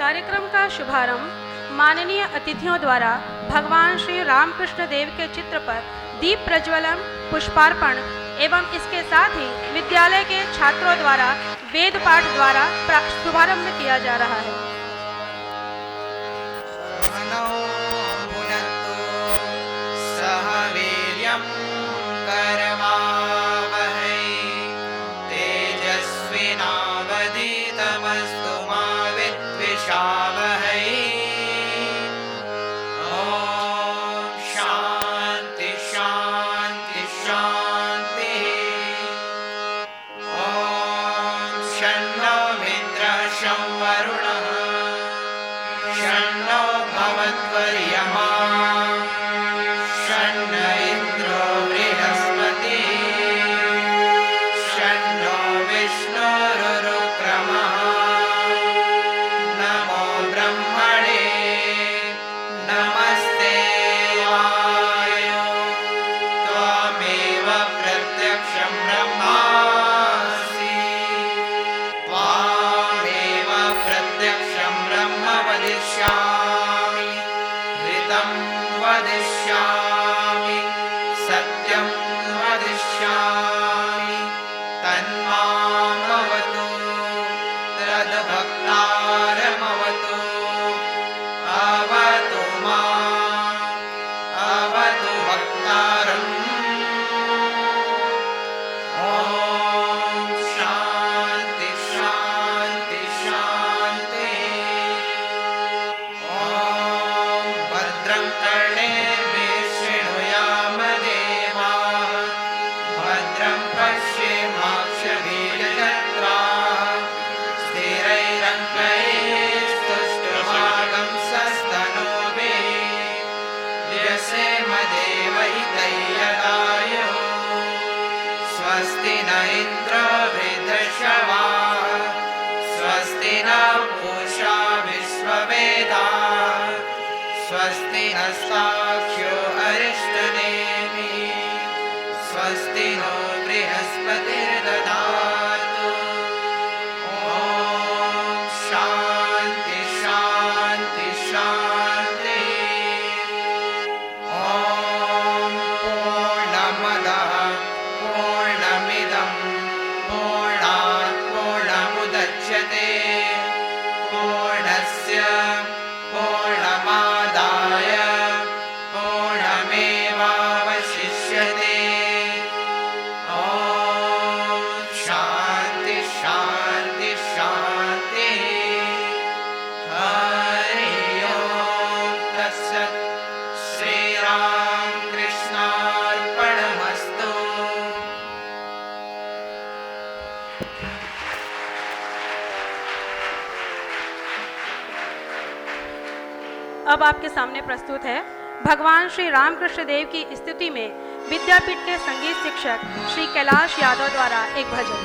कार्यक्रम का शुभारंभ माननीय अतिथियों द्वारा भगवान श्री रामकृष्ण देव के चित्र पर दीप प्रज्वलन, पुष्पार्पण एवं इसके साथ ही विद्यालय के छात्रों द्वारा वेद पाठ द्वारा शुभारंभ किया जा रहा है। स्वस्ति न इंद्र वृद्धश्रवा स्वस्ति न पूषा विश्ववेदा स्वस्ति नस्ताक्ष्यो अरिष्टनेमि स्वस्ति नो बृहस्पतिर्दधातु। ओम शांति शांति शांति। ओम पूर्णमदः पूर्णमिदं पूर्णात् पूर्णमुदच्यते पूर्णस्य पूर्णमादाय पूर्णमेवावशिष्यते। ॐ शान्ति शान्ति शान्ति। हरि ओम तत्सत्। श्रीराम कृष्णार्पणमस्तु। अब आपके सामने प्रस्तुत है भगवान श्री रामकृष्ण देव की स्तुति में विद्यापीठ के संगीत शिक्षक श्री कैलाश यादव द्वारा एक भजन।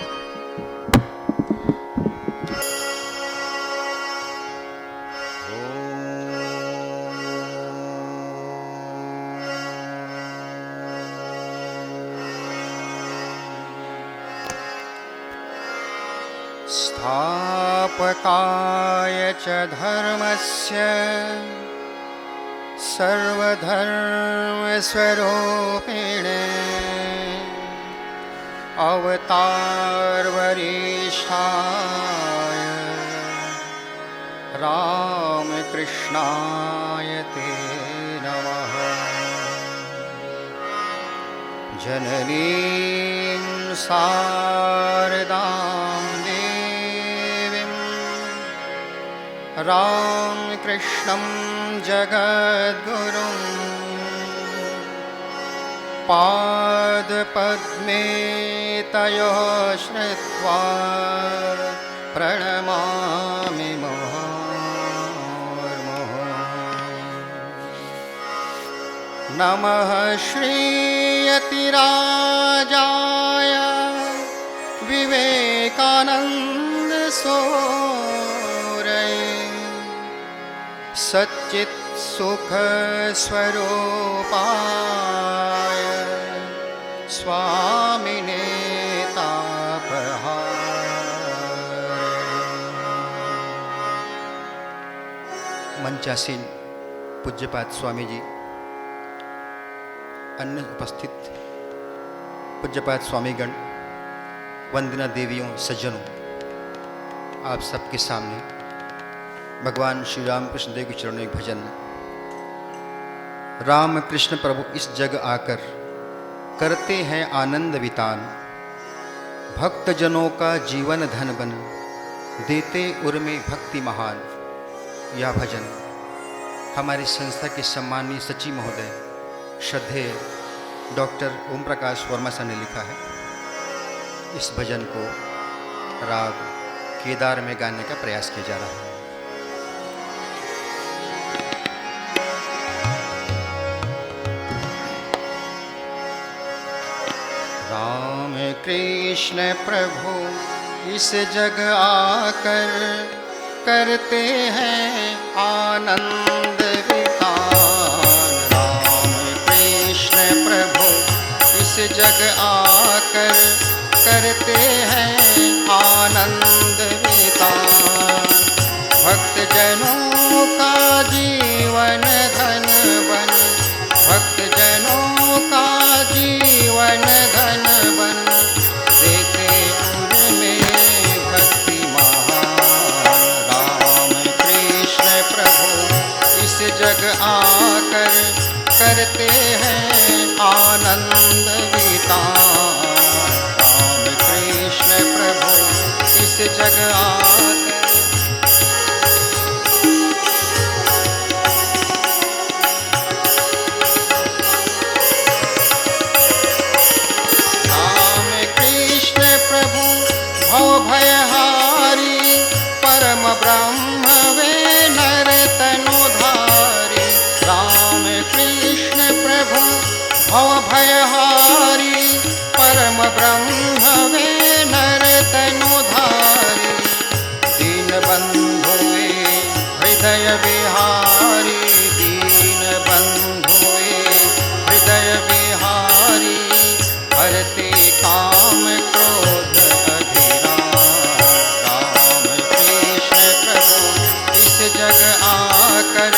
स्थापकाय च धर्मस्य सर्वधर्मस्वरूपिणे अवतारवरिष्ठाय रामकृष्णाय ते नमः। जननीं शारदां देवीं रामकृष्णं जगद्गुरुं पादपद्मे तयोः श्रित्वा प्रणमामि मुहुर्मुहुः। नमः श्रीयतिराजाय विवेकानन्द सूरये सच्चित् सुख स्वरूपाय स्वामिने तापहारे। मंचासीन पूज्यपाद स्वामी जी, अन्य उपस्थित पूज्यपाद स्वामीगण, वंदना देवियों, सज्जनों, आप सबके सामने भगवान श्री रामकृष्ण देव के चरणों एक भजन। राम कृष्ण प्रभु इस जग आकर करते हैं आनंद वितान, भक्त जनों का जीवन धन बन देते उर्मे भक्ति महान। यह भजन हमारी संस्था के सम्मानीय सचिव महोदय श्रद्धेय डॉक्टर ओम प्रकाश वर्मा सर ने लिखा है। इस भजन को राग केदार में गाने का प्रयास किया जा रहा है। राम कृष्ण प्रभु इस जग आकर करते हैं आनंद वितान। राम कृष्ण प्रभु इस जग आकर करते हैं आनंद वितान। भक्त जनों का जीवन धन बन, भक्त जनों का जीवन धन बन देते उनमें भक्ति महान। राम कृष्ण प्रभु इस जग आकर करते हैं आनंद वितान। राम कृष्ण प्रभु इस जग आकर भयहारी परम ब्रह्म वे नर तनुधारी। राम कृष्ण प्रभु भव भयहारी परम ब्रह्म वे नर तनुधारी। दीन बंधु वे हृदय विहारी, दीन बंधु वे हृदय विहारी। हरते काम क्रोध जग आकर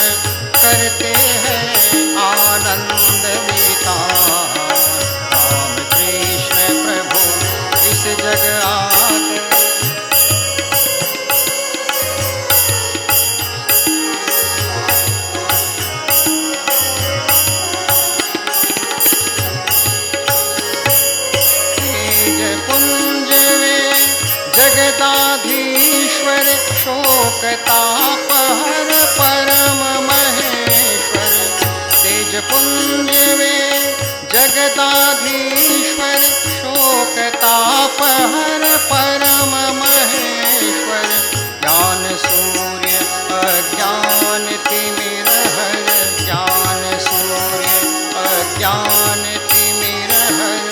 करते हैं आनंद वितान। राम कृष्ण प्रभु इस जग आकर तेज पुंज वे जगदाधीश्वर शोक ताप हर परम महेश्वर। तेज पुंज वे जगदाधीश्वर शोक ताप हर परम महेश्वर। ज्ञान सूर्य अज्ञान तिमिर हर, ज्ञान सूर्य अज्ञान तिमिर हर।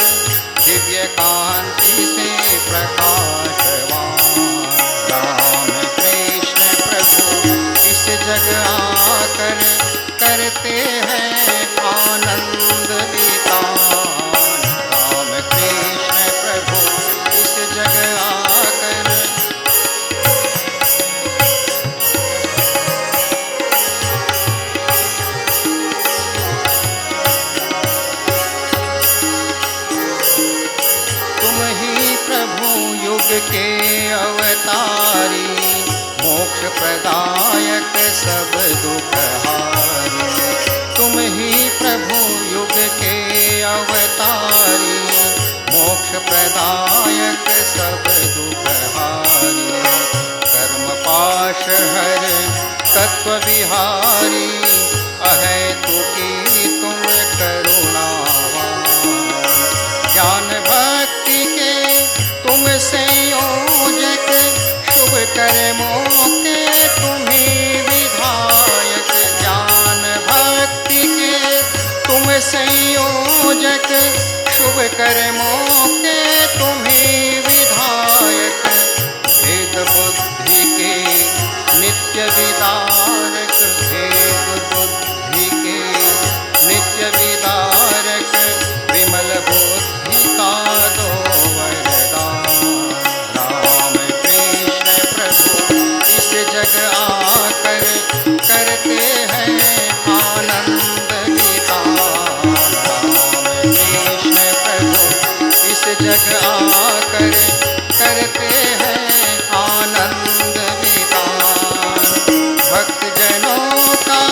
दिव्य कांति से प्रकाशवान। राम कृष्ण प्रभु इस जग आकर करते हैं आनंद वितान। राम कृष्ण प्रभु इस जग आकर तुम ही प्रभु युग के अवतारी, मोक्ष प्रदायक सब दुख हारी। तुम ही प्रभु युग के अवतारी, मोक्ष प्रदायक सब दुख हारी। कर्म पाश हर तत्व विहारी, अहेतुकी तुम करुणावान। ज्ञान भक्ति के तुम संयोजक, शुभ कर्मों के तुम्ही विधायक। ज्ञान भक्ति के तुम संयोजक, शुभ कर्मों के तुम्ही विधायक। भेद बुद्धि के नित्य विदारक, भेद बुद्धि के नित्य विदारक। विमल बुद्धि का दो वरदान। राम कृष्ण प्रभु इस जग आकर करते कृष्ण प्रभु इस जग आकर करते हैं आनंद वितान। भक्त जनों का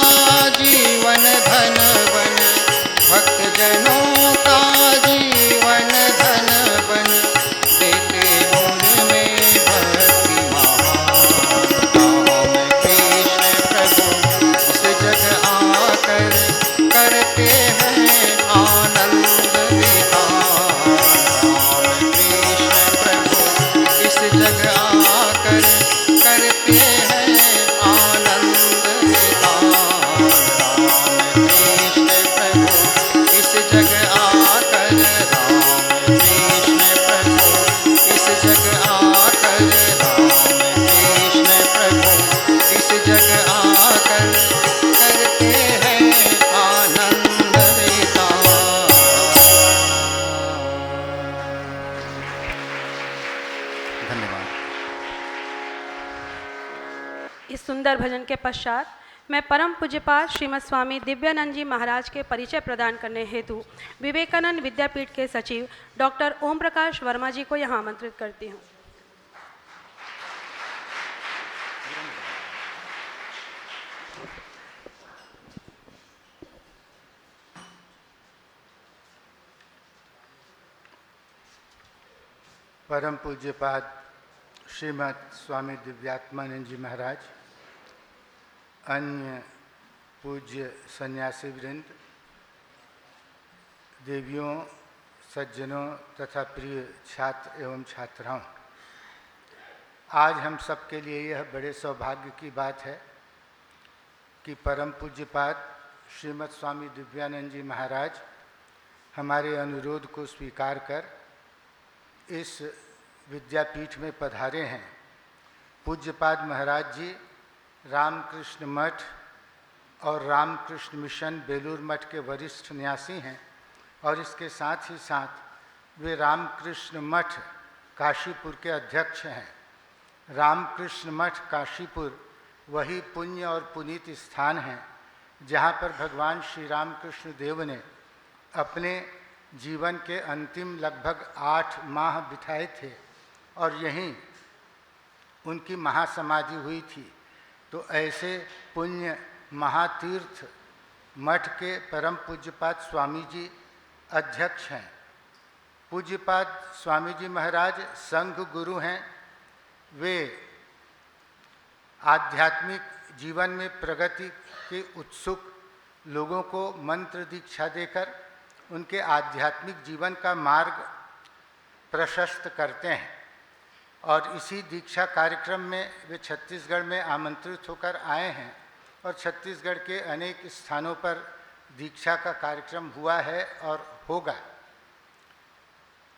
जीवन धन बन, भक्त जनों का जीवन धन बन, देते उनमें भक्ति महान। राम कृष्ण प्रभु इस जग आकर करते हैं आनंद वितान। राम कृष्ण प्रभु इस जग आकर करते हैं आनंद वितान। राम कृष्ण प्रभु इस जग आकर, राम कृष्ण प्रभु इस जग आकर, राम कृष्ण प्रभु इस जग आकर करते हैं आनंद वितान। धन्यवाद। इस सुंदर भजन के पश्चात मैं परम पूज्यपाद श्रीमद स्वामी दिव्यानंद जी महाराज के परिचय प्रदान करने हेतु विवेकानंद विद्यापीठ के सचिव डॉक्टर ओम प्रकाश वर्मा जी को यहाँ आमंत्रित करती हूँ। परम पूज्यपाद श्रीमद स्वामी दिव्यात्मानंद जी महाराज, अन्य पूज्य सन्यासी वृंद, देवियों, सज्जनों तथा प्रिय छात्र एवं छात्राओं, आज हम सबके लिए यह बड़े सौभाग्य की बात है कि परम पूज्यपाद श्रीमद स्वामी दिव्यानंद जी महाराज हमारे अनुरोध को स्वीकार कर इस विद्यापीठ में पधारे हैं। पूज्यपाद महाराज जी रामकृष्ण मठ और रामकृष्ण मिशन बेलूर मठ के वरिष्ठ न्यासी हैं और इसके साथ ही साथ वे रामकृष्ण मठ काशीपुर के अध्यक्ष हैं। रामकृष्ण मठ काशीपुर वही पुण्य और पुनीत स्थान है जहाँ पर भगवान श्री रामकृष्ण देव ने अपने जीवन के अंतिम लगभग 8 माह बिताए थे और यहीं उनकी महासमाधि हुई थी। तो ऐसे पुण्य महातीर्थ मठ के परम पूज्यपाद स्वामी जी अध्यक्ष हैं। पूज्यपाद स्वामी जी महाराज संघ गुरु हैं। वे आध्यात्मिक जीवन में प्रगति के उत्सुक लोगों को मंत्र दीक्षा देकर उनके आध्यात्मिक जीवन का मार्ग प्रशस्त करते हैं और इसी दीक्षा कार्यक्रम में वे छत्तीसगढ़ में आमंत्रित होकर आए हैं और छत्तीसगढ़ के अनेक स्थानों पर दीक्षा का कार्यक्रम हुआ है और होगा।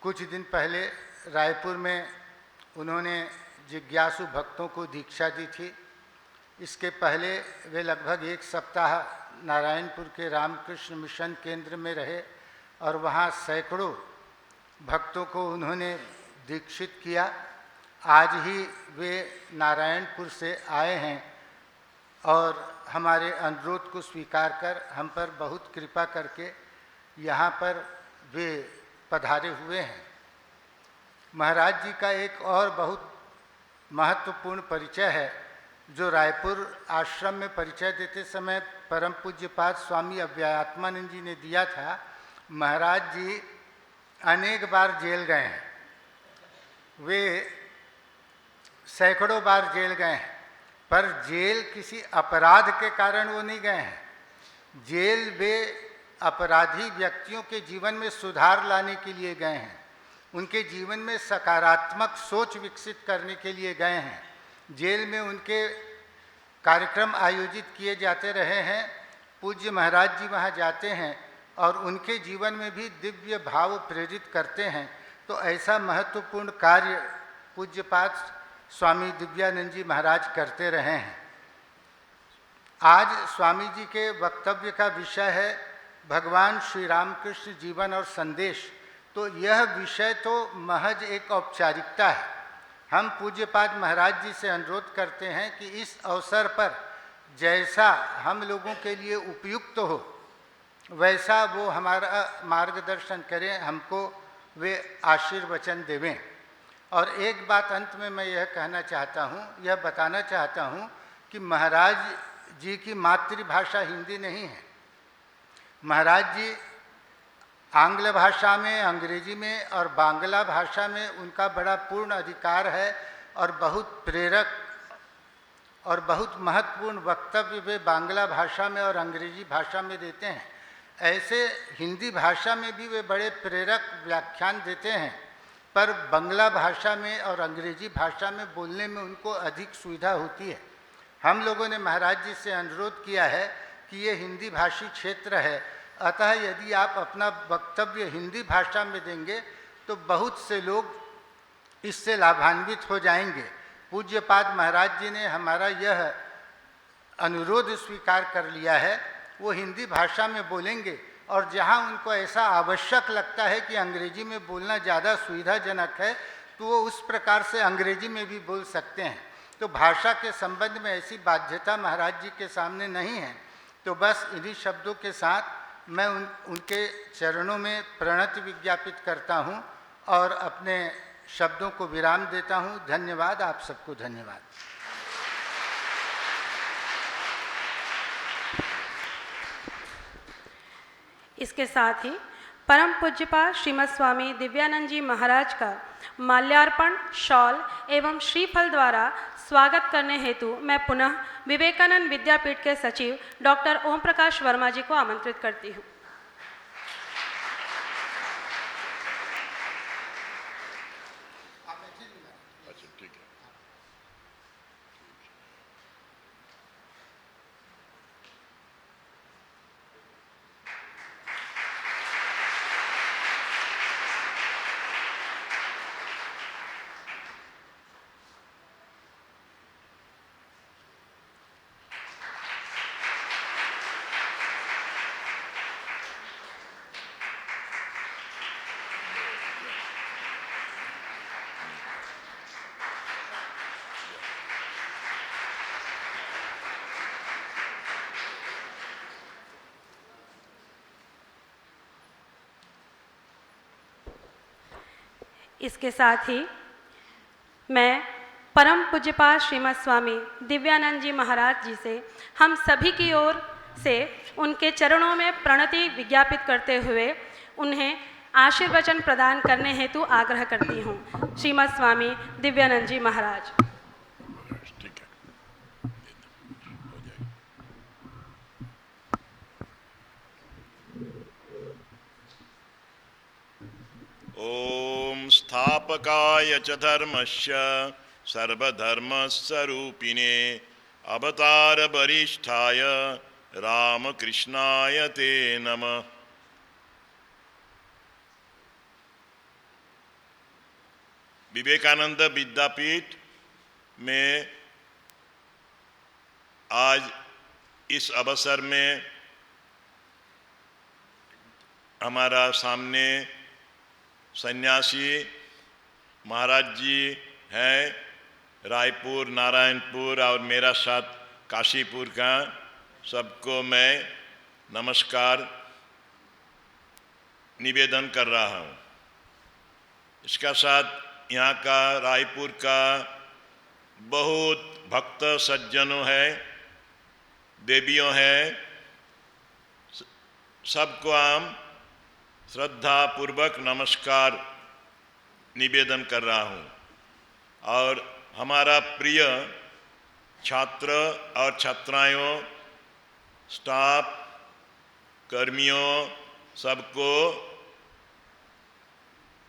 कुछ दिन पहले रायपुर में उन्होंने जिज्ञासु भक्तों को दीक्षा दी थी। इसके पहले वे लगभग 1 सप्ताह नारायणपुर के रामकृष्ण मिशन केंद्र में रहे और वहाँ सैकड़ों भक्तों को उन्होंने दीक्षित किया। आज ही वे नारायणपुर से आए हैं और हमारे अनुरोध को स्वीकार कर हम पर बहुत कृपा करके यहाँ पर वे पधारे हुए हैं। महाराज जी का एक और बहुत महत्वपूर्ण परिचय है जो रायपुर आश्रम में परिचय देते समय परम पूज्यपाद स्वामी अव्ययात्मानंद जी ने दिया था। महाराज जी अनेक बार जेल गए हैं, वे सैकड़ों बार जेल गए हैं, पर जेल किसी अपराध के कारण वो नहीं गए हैं। जेल वे अपराधी व्यक्तियों के जीवन में सुधार लाने के लिए गए हैं, उनके जीवन में सकारात्मक सोच विकसित करने के लिए गए हैं। जेल में उनके कार्यक्रम आयोजित किए जाते रहे हैं। पूज्य महाराज जी वहाँ जाते हैं और उनके जीवन में भी दिव्य भाव प्रेरित करते हैं। तो ऐसा महत्वपूर्ण कार्य पूज्यपाद स्वामी दिव्यानंद जी महाराज करते रहे हैं। आज स्वामी जी के वक्तव्य का विषय है भगवान श्री रामकृष्ण जीवन और संदेश। तो यह विषय तो महज एक औपचारिकता है। हम पूज्यपाद महाराज जी से अनुरोध करते हैं कि इस अवसर पर जैसा हम लोगों के लिए उपयुक्त हो वैसा वो हमारा मार्गदर्शन करें, हमको वे आशीर्वचन देवें। और एक बात अंत में मैं यह कहना चाहता हूँ, यह बताना चाहता हूँ कि महाराज जी की मातृभाषा हिंदी नहीं है। महाराज जी आंग्ल भाषा में, अंग्रेजी में और बांग्ला भाषा में उनका बड़ा पूर्ण अधिकार है और बहुत प्रेरक और बहुत महत्वपूर्ण वक्तव्य वे बांग्ला भाषा में और अंग्रेजी भाषा में देते हैं। ऐसे हिंदी भाषा में भी वे बड़े प्रेरक व्याख्यान देते हैं, पर बांग्ला भाषा में और अंग्रेजी भाषा में बोलने में उनको अधिक सुविधा होती है। हम लोगों ने महाराज जी से अनुरोध किया है कि ये हिंदी भाषी क्षेत्र है, अतः यदि आप अपना वक्तव्य हिंदी भाषा में देंगे तो बहुत से लोग इससे लाभान्वित हो जाएंगे। पूज्यपाद महाराज जी ने हमारा यह अनुरोध स्वीकार कर लिया है, वो हिंदी भाषा में बोलेंगे और जहाँ उनको ऐसा आवश्यक लगता है कि अंग्रेजी में बोलना ज़्यादा सुविधाजनक है तो वो उस प्रकार से अंग्रेजी में भी बोल सकते हैं। तो भाषा के संबंध में ऐसी बाध्यता महाराज जी के सामने नहीं है। तो बस इन्हीं शब्दों के साथ मैं उनके चरणों में प्रणति विज्ञापित करता हूँ और अपने शब्दों को विराम देता हूँ। धन्यवाद, आप सबको धन्यवाद। इसके साथ ही परम पूज्यपाद श्रीमद स्वामी दिव्यानंद जी महाराज का माल्यार्पण, शॉल एवं श्रीफल द्वारा स्वागत करने हेतु मैं पुनः विवेकानंद विद्यापीठ के सचिव डॉक्टर ओम प्रकाश वर्मा जी को आमंत्रित करती हूँ। इसके साथ ही मैं परम पूज्यपाद श्रीमद स्वामी दिव्यानंद जी महाराज जी से हम सभी की ओर से उनके चरणों में प्रणति विज्ञापित करते हुए उन्हें आशीर्वचन प्रदान करने हेतु आग्रह करती हूँ। श्रीमद स्वामी दिव्यानंद जी महाराज। ओम स्थापकाय च धर्मस्य सर्वधर्मस्वरूपिणे अवतार वरिष्ठाय रामकृष्णाय ते नमः। विवेकानंद विद्यापीठ में आज इस अवसर में हमारा सामने सन्यासी महाराज जी हैं, रायपुर, नारायणपुर और मेरा साथ काशीपुर का। सबको मैं नमस्कार निवेदन कर रहा हूँ। इसका साथ यहाँ का रायपुर का बहुत भक्त सज्जनों है, देवियों है, सबको हम श्रद्धा पूर्वक नमस्कार निवेदन कर रहा हूँ। और हमारा प्रिय छात्र और छात्राओं, स्टाफ, कर्मियों, सबको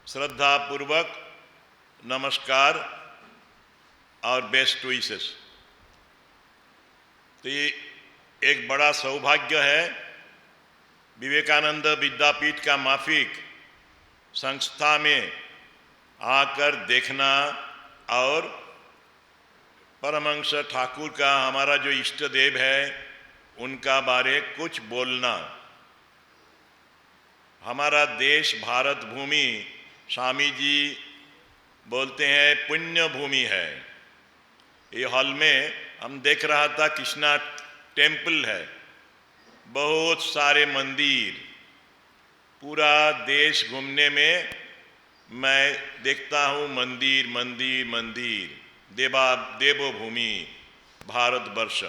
श्रद्धा पूर्वक नमस्कार और बेस्ट विशेस। तो ये एक बड़ा सौभाग्य है विवेकानंद विद्यापीठ का माफिक संस्था में आकर देखना और परमहंस ठाकुर का, हमारा जो इष्ट देव है, उनका बारे कुछ बोलना। हमारा देश भारत भूमि, स्वामी जी बोलते हैं पुण्य भूमि है। ये हॉल में हम देख रहा था कृष्णा टेम्पल है, बहुत सारे मंदिर, पूरा देश घूमने में मैं देखता हूँ मंदिर मंदिर मंदिर, देवभूमि भारतवर्ष।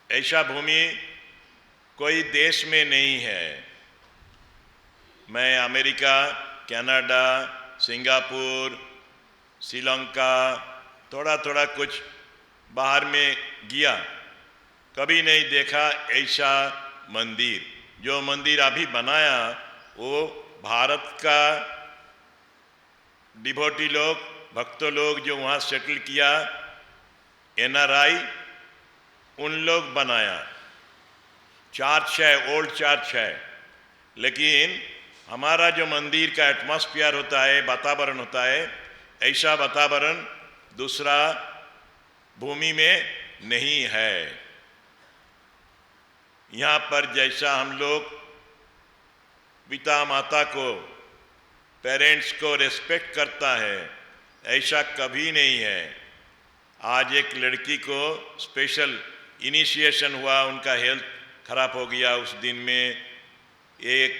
ऐसा भूमि कोई देश में नहीं है। मैं अमेरिका, कनाडा, सिंगापुर, श्रीलंका, थोड़ा थोड़ा कुछ बाहर में गया, कभी नहीं देखा ऐसा मंदिर। जो मंदिर अभी बनाया वो भारत का डिवोटी लोग, भक्त लोग जो वहाँ सेटल किया, NRI, उन लोग बनाया। चर्च है, ओल्ड चर्च है, लेकिन हमारा जो मंदिर का एटमॉस्फेयर होता है, वातावरण होता है, ऐसा वातावरण दूसरा भूमि में नहीं है। यहाँ पर जैसा हम लोग पिता माता को, पेरेंट्स को रिस्पेक्ट करता है, ऐसा कभी नहीं है। आज एक लड़की को स्पेशल इनिशिएशन हुआ, उनका हेल्थ खराब हो गया। उस दिन में एक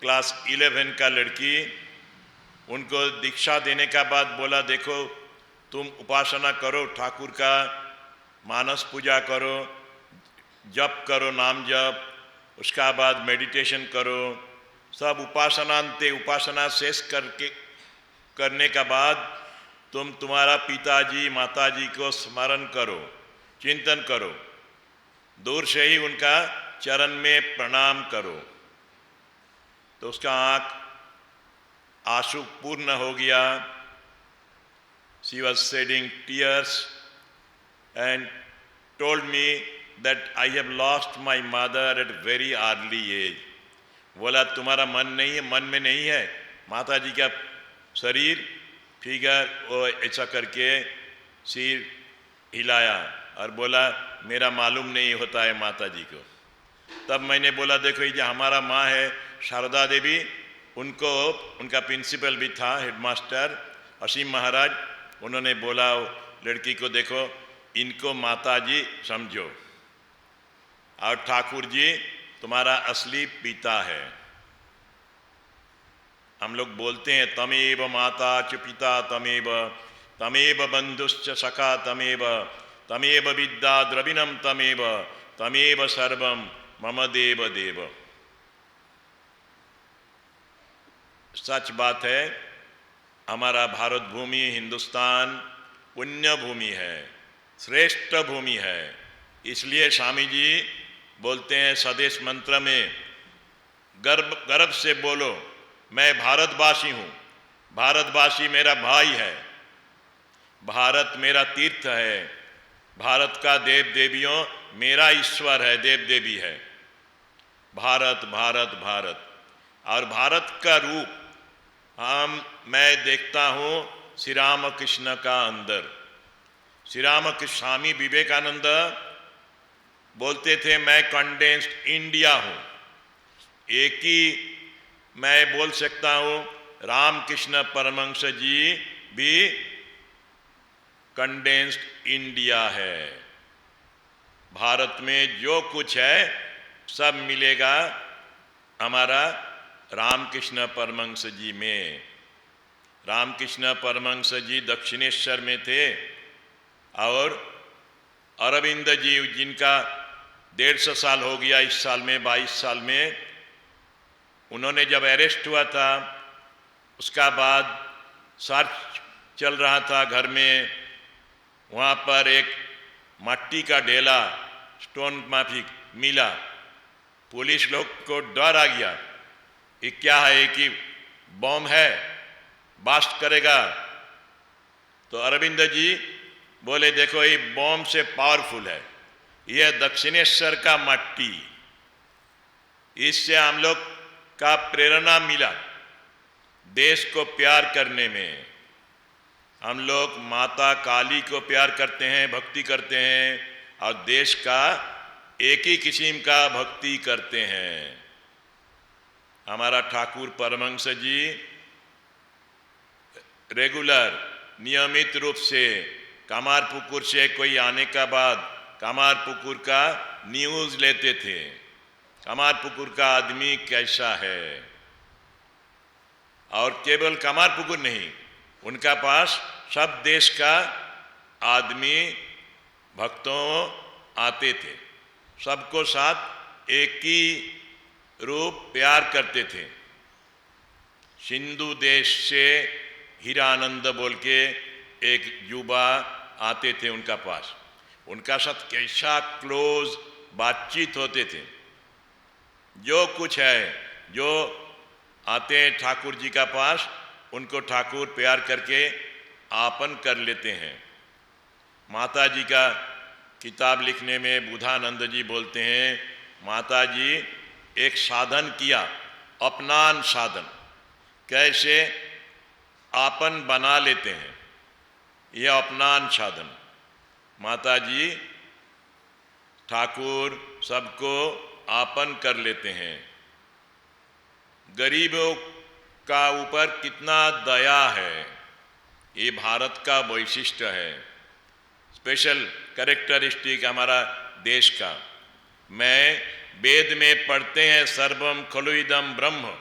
क्लास 11 का लड़की, उनको दीक्षा देने का बाद बोला, देखो तुम उपासना करो, ठाकुर का मानस पूजा करो, जप करो, नाम जप, उसका बाद मेडिटेशन करो, सब उपासना शेष करने का बाद तुम तुम्हारा पिताजी माताजी को स्मरण करो, चिंतन करो, दूर से ही उनका चरण में प्रणाम करो। तो उसका आँख आंसू पूर्ण हो गया। She was shedding tears and told me that I have lost my mother at very early age. बोला तुम्हारा मन नहीं है, मन में नहीं है माता जी का शरीर, फिगर, वो ऐसा करके सिर हिलाया और बोला मेरा मालूम नहीं होता है माता जी को। तब मैंने बोला देखो ये हमारा माँ है शारदा देवी, उनको उनका प्रिंसिपल भी था, हेडमास्टर असीम महाराज, उन्होंने बोला लड़की को देखो इनको माता जी समझो और ठाकुर जी तुम्हारा असली पिता है। हम लोग बोलते हैं तमेव माता च पिता तमेव, तमेव बंधुश्च सखा तमेव, तमेव विद्या द्रविणम तमेव, तमेव सर्वम मम देव देव। सच बात है, हमारा भारत भूमि, हिंदुस्तान पुण्य भूमि है, श्रेष्ठ भूमि है। इसलिए स्वामी जी बोलते हैं स्वदेश मंत्र में, गर्व से बोलो मैं भारतवासी हूँ, भारतवासी मेरा भाई है, भारत मेरा तीर्थ है, भारत का देव देवियों मेरा ईश्वर है, देव देवी है। भारत भारत भारत। और भारत का रूप मैं देखता हूँ श्री राम कृष्ण का अंदर। श्री राम कृष्ण, स्वामी विवेकानंद बोलते थे मैं कंडेंस्ड इंडिया हूँ। एक ही मैं बोल सकता हूँ, रामकृष्ण परमहंस जी भी कंडेंस्ड इंडिया है। भारत में जो कुछ है सब मिलेगा हमारा रामकृष्ण परमहंस जी में। रामकृष्ण परमहंस जी दक्षिणेश्वर में थे और अरविंद जी जिनका 150 साल हो गया इस साल में, 22 साल में, उन्होंने जब अरेस्ट हुआ था उसका बाद सर्च चल रहा था घर में, वहाँ पर एक मट्टी का ढेला, स्टोन माफिक मिला। पुलिस लोग को डर आ गया, ये क्या है कि बम है, ब्लास्ट करेगा। तो अरविंद जी बोले देखो ये बम से पावरफुल है, यह दक्षिणेश्वर का मट्टी, इससे हम लोग का प्रेरणा मिला देश को प्यार करने में। हम लोग माता काली को प्यार करते हैं, भक्ति करते हैं और देश का एक ही किस्म का भक्ति करते हैं। हमारा ठाकुर परमहंस जी रेगुलर नियमित रूप से कमारपुकुर से कोई आने का बाद कमारपुकुर का न्यूज़ लेते थे, कमारपुकुर का आदमी कैसा है। और केवल कमारपुकुर नहीं, उनका पास सब देश का आदमी भक्तों आते थे, सबको साथ एक ही रूप प्यार करते थे। सिंधु देश से हीरानंद बोल के एक युवा आते थे उनका पास, उनका साथ कैसा क्लोज बातचीत होते थे। जो कुछ है, जो आते हैं ठाकुर जी का पास, उनको ठाकुर प्यार करके आपन कर लेते हैं। माता जी का किताब लिखने में बुधानंद जी बोलते हैं, माता जी एक साधन किया, अपनान साधन, कैसे आपन बना लेते हैं, यह अपनान साधन। माता जी ठाकुर सबको आपन कर लेते हैं। गरीबों का ऊपर कितना दया है, ये भारत का वैशिष्ट्य है, स्पेशल कैरेक्टरिस्टिक हमारा देश का। मैं वेद में पढ़ते हैं सर्वम खलु इदम ब्रह्म,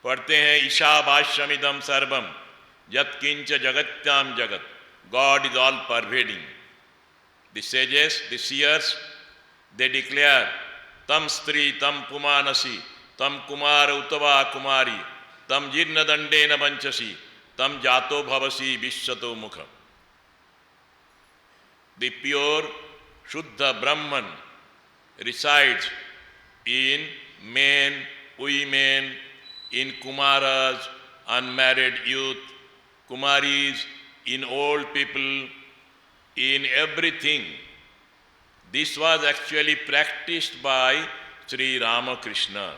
पढ़ते हैं ईशावास्यमिदं सर्वम यत्किंच जगत्याम जगत, God is all pervading. The sages, the seers, they declare tam stri tam pumanasi tam kumara utava kumari tam jirna dandena vanchasi tam jato bhavasi vishyato mukha. The pure Shuddha Brahman resides in men, women, in Kumaras, unmarried youth, Kumaris, in old people, in everything. This was actually practiced by Sri Ramakrishna.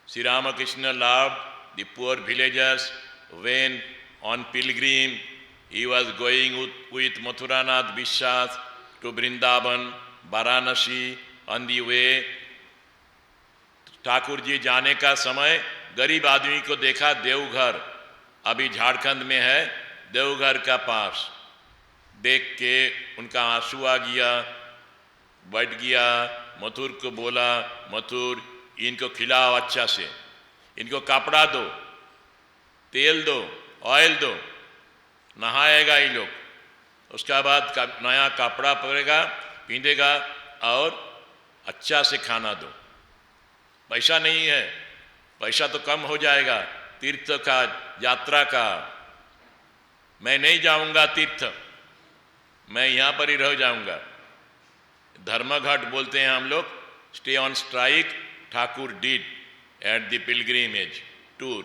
Sri Ramakrishna loved the poor villagers. When on pilgrim he was going with Mathuranath Vishwas to Vrindavan, Varanasi, on the way Thakur ji जाने का समय गरीब आदमी को देखा, देवघर अभी झारखंड में है, देवघर का पास देख के उनका आंसू आ गया, बैठ गया, मथुर को बोला, मथुर इनको खिलाओ अच्छा से, इनको कपड़ा दो, तेल दो, ऑयल दो, नहाएगा ये लोग, उसके बाद नया कपड़ा पहनेगा, पहनेगा और अच्छा से खाना दो। पैसा नहीं है, पैसा तो कम हो जाएगा तीर्थ का, यात्रा का। मैं नहीं जाऊंगा तीर्थ, मैं यहाँ पर ही रह जाऊंगा। धर्मघट बोलते हैं हम लोग, stay on strike Thakur did at the pilgrimage tour.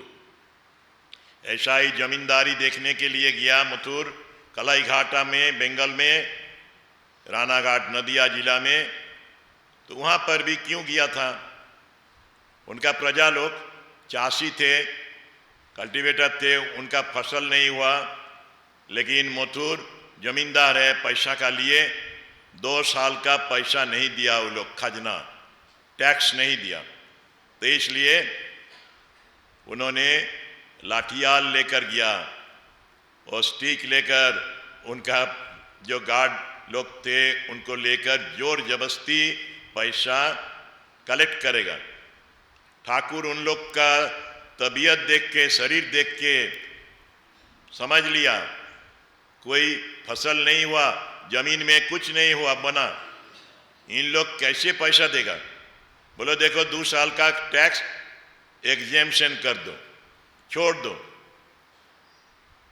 ऐसा ही जमींदारी देखने के लिए गया मथुर, कलाई घाटा में, बंगाल में, रानाघाट नदिया जिला में। तो वहाँ पर भी क्यों गया था? उनका प्रजा लोग चाषी थे, कल्टीवेटर थे, उनका फसल नहीं हुआ, लेकिन मथुर जमींदार है, पैसा का लिए 2 साल का पैसा नहीं दिया वो लोग, खजना टैक्स नहीं दिया। तो इसलिए उन्होंने लाठियाल लेकर गया और स्टिक लेकर, उनका जो गार्ड लोग थे उनको लेकर जोर जबरदस्ती पैसा कलेक्ट करेगा। ठाकुर उन लोग का तबीयत देख के, शरीर देख के समझ लिया कोई फसल नहीं हुआ, जमीन में कुछ नहीं हुआ बना, इन लोग कैसे पैसा देगा। बोलो देखो 2 साल का टैक्स एग्जेम्पशन कर दो, छोड़ दो।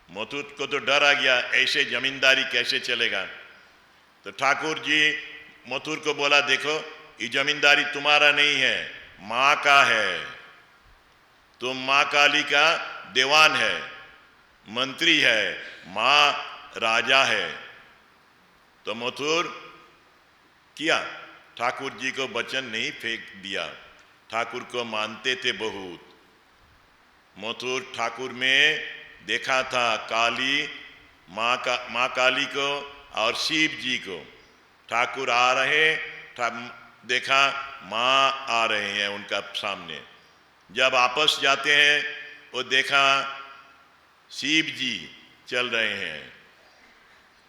मथुर को तो डर आ गया, ऐसे जमींदारी कैसे चलेगा। तो ठाकुर जी मथुर को बोला, देखो ये जमींदारी तुम्हारा नहीं है, माँ का है, तुम माँ काली का दीवान है, मंत्री है, माँ राजा है। तो मथुर किया, ठाकुर जी को वचन नहीं फेंक दिया, ठाकुर को मानते थे बहुत। मथुर ठाकुर में देखा था काली माँ काली को और शिव जी को। ठाकुर आ रहे, देखा माँ आ रहे हैं उनका सामने। जब वापस जाते हैं वो देखा शिव जी चल रहे हैं,